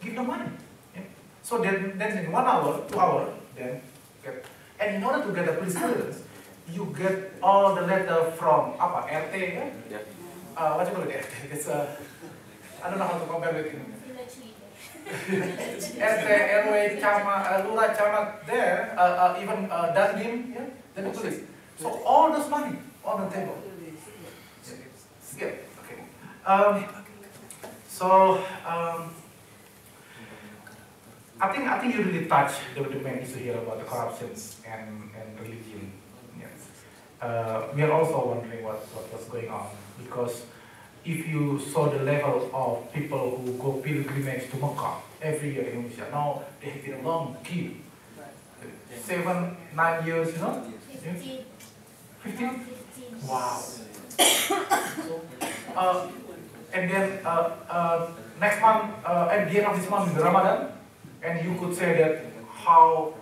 give the money. Yeah? So then in 1 hour, 2 hours, then get. And in order to get a police clearance, you get all the letter from apa RT, yeah? What you call it? It's I don't know how to compare with it. RT, RW, Camat, Lurah, Camat there, even Dandim, yeah? Then the police. So all those money on the table. Yeah. Okay. I think you really touch the main issue here about the corruptions and religion. Yes. We are also wondering what's going on, because if you saw the level of people who go pilgrimage to Mecca every year in Indonesia, now they have been a long queue. 7, 9 years, you know? 15? Wow. And then next month, at the end of this month is Ramadan, and you could say that how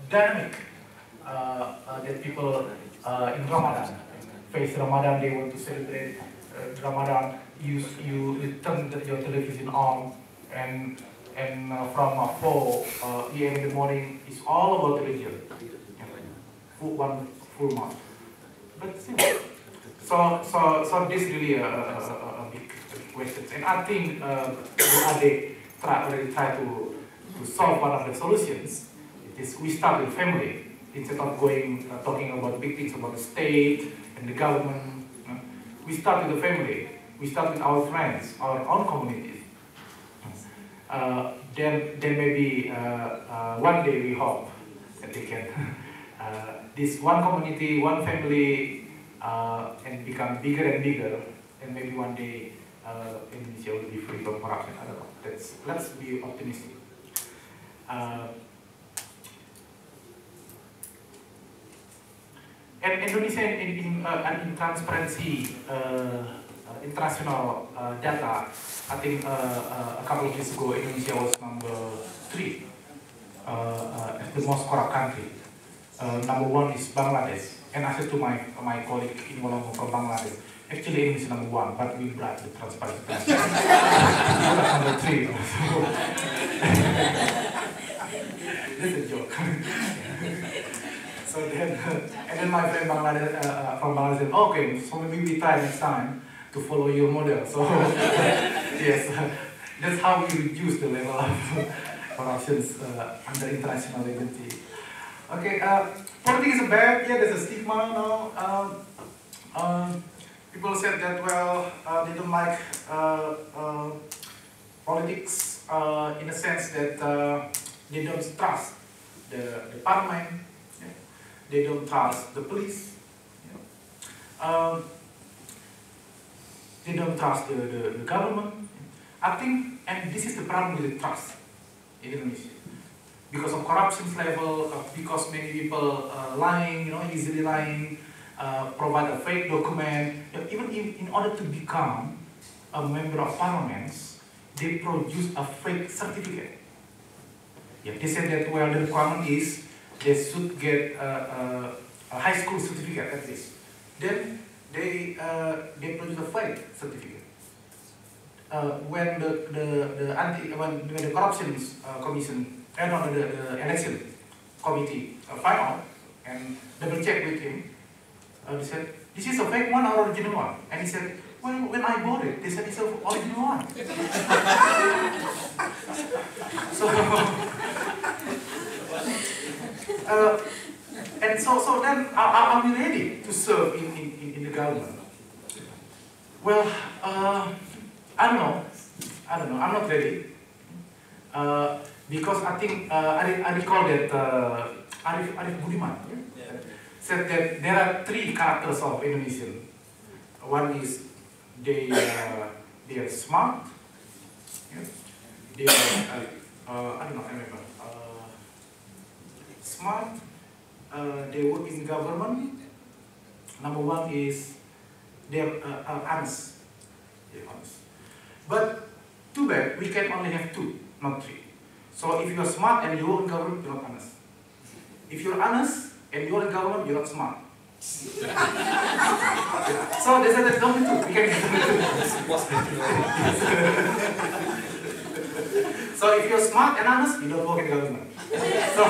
dynamic that people in Ramadan face Ramadan. They want to celebrate Ramadan. You turn your television on, and from 4 a.m. in the morning, it's all about religion. One full month. But still, so this is really a big question, and I think they try to solve one of the solutions. Is we start with family instead of talking about big things about the state and the government. We start with the family. We start with our friends, our own communities. Then maybe one day we hope that they can this one community, one family, and become bigger and bigger, and maybe one day Indonesia will be free from corruption. I don't know. Let's be optimistic. And Indonesia in transparency, international data, I think a couple of years ago Indonesia was number 3 as the most corrupt country. Number 1 is Bangladesh, and I said to my colleague in Wolong from Bangladesh, actually Indonesia number 1, but we brought the transparency. That's number 3. This is a joke. So then, and then my friend from Bangladesh said, okay, so maybe we try next time to follow your model. So yes, that's how we reduce the level of corruptions under international agency. Okay, politics is bad. Yeah, there's a stigma now. People said that, well, they don't like politics in a sense that they don't trust the parliament. Yeah. They don't trust the police. Yeah. They don't trust the government. I think, and this is the problem with the trust in Indonesia. Because of corruption level, because many people lying, easily lying, provide a fake document. Even in order to become a member of parliament, they produce a fake certificate. Yeah, they said that, well, the requirement is they should get a high school certificate at least. Then they produce a fake certificate. When the corruption commission, the election committee find out and double check with him, they said, this is a fake one or original one? And he said, well, when I bought it, they said it's an original one. And so then, are we ready to serve in the government? Well, I don't know. I'm not ready. Because I think, I recall that Arif Budiman said that there are 3 characters of Indonesian. One is they are smart. They are, I don't know, I remember. Smart, they work in government. Number 1 is they are honest. They're honest. But too bad, we can only have 2, not 3. So if you're smart and you work in government, you're not honest. If you're honest and you're in government, you're not smart. So they said that don't be 2, we can get only 2. So if you're smart and honest, you don't work in government. So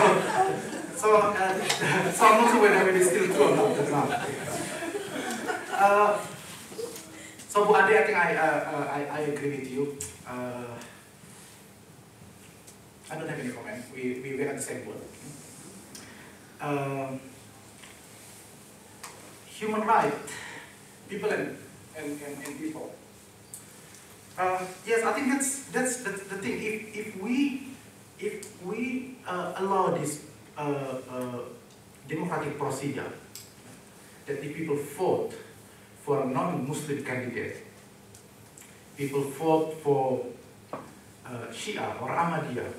I'm not sure whether it is still true or not. That's not. So Bu Ade, I think I agree with you. I don't have any comment. We were at the same boat. Human rights, people and people. Yes, I think that's the thing. If we allow this democratic procedure, that the people vote for a non-Muslim candidate, people vote for Shia or Ahmadiyya,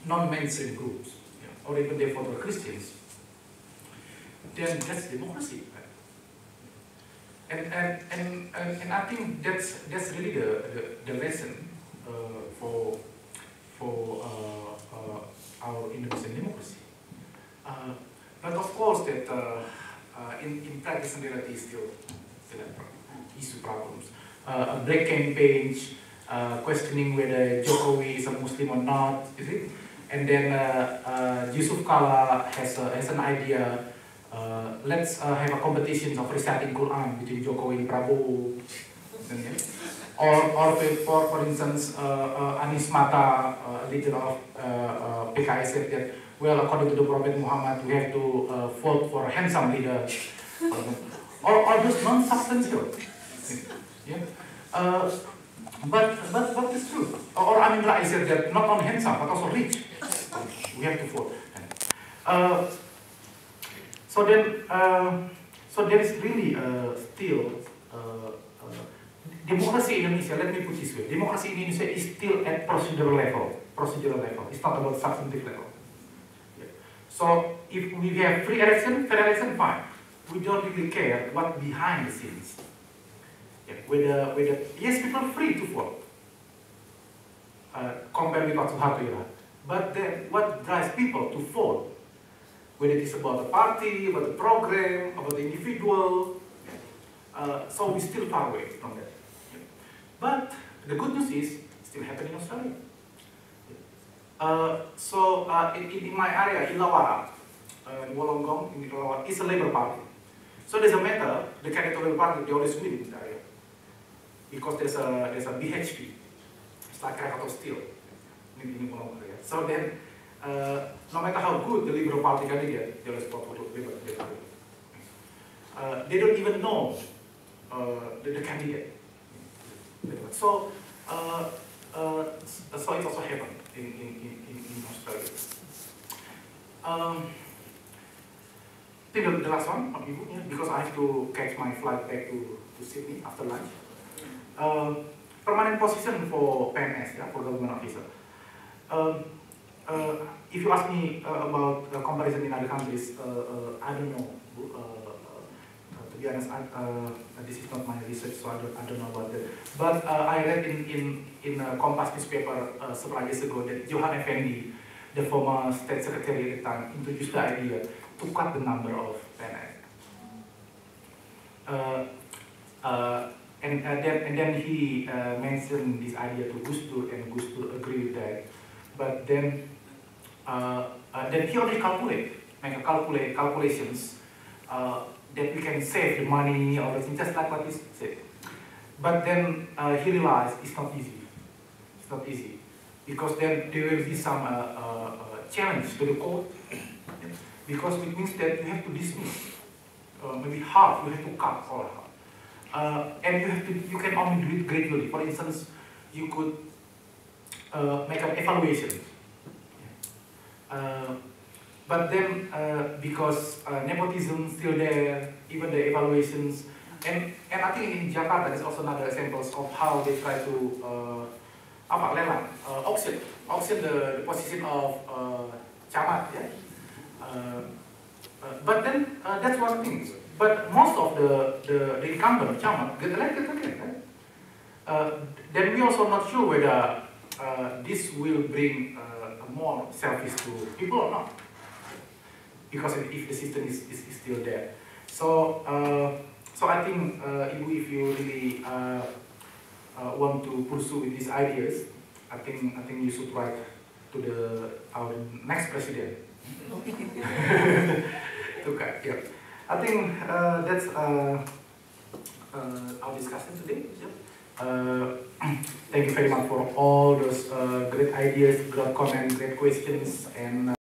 non-mainstream groups, or even they vote for Christians, then that's democracy. And I think that's really the lesson for our Indonesian democracy. But of course that in practice and reality still issue problems. Black campaigns, questioning whether Jokowi is a Muslim or not, is it? And then Yusuf Kala has an idea. Let's have a competition of reciting Quran between Jokowi and Prabowo. Or for instance, Anies Mata, leader of PKS, said that, well, according to the Prophet Muhammad, we have to vote for a handsome leader. Or just non-substantial. Yeah. But it's true. Or Amin Rais said that not only handsome, but also rich. We have to vote. So there is really still democracy in Indonesia. Let me put it this way: democracy in Indonesia is still at procedural level. It's not about substantive level. Yeah. So if we have free election, fair election, fine. We don't really care what behind the scenes. Yeah. Whether yes, people are free to vote. Compared with Suharto era. But then what drives people to vote? Whether it is about the party, about the program, about the individual. So we're still far away from that. But the good news is, it's still happening in Australia. In my area, Ilawara, in Wollongong, in Ilawara, is a Labour Party. So there's a matter, the candidate of Labour Party, they always win in this area. Because there's a BHP. It's like Krakatau Steel in Wollongong area. So then, no matter how good the Liberal Party candidate, they always vote for the Liberal Party. They don't even know the candidate. So it also happened in Australia. I think the last one from Ibu, because I have to catch my flight back to Sydney after lunch. Permanent position for PNS, for government officer. If you ask me about comparison in other countries, I don't know. To be honest, this is not my research, so I don't know about that. But I read in Kompas newspaper several years ago that Johan Effendi, the former state secretary at the time, introduced the idea to cut the number of PNS. And then he mentioned this idea to Gus Dur, and Gus Dur agreed with that. But then he already make calculations that we can save the money or just like what he said. But then he realized it's not easy. It's not easy because then there will be some challenge to the court. because it means that you have to dismiss. Maybe half, you have to cut or half. And you can only do it gradually. For instance, you could make an evaluation. But then, because nepotism is still there, even the evaluations, and I think in Jakarta there's also another examples of how they try to auction the position of camat, yeah. But then that's one thing. But most of the incumbent camat get elected again, right? Then we also not sure whether this will bring more service to people or not, because if the system is still there. So so I think if you really want to pursue with these ideas, I think you should write to our next president. Okay, yeah. I think that's our discussion today. Thank you very much for all those great ideas, great comments, great questions, and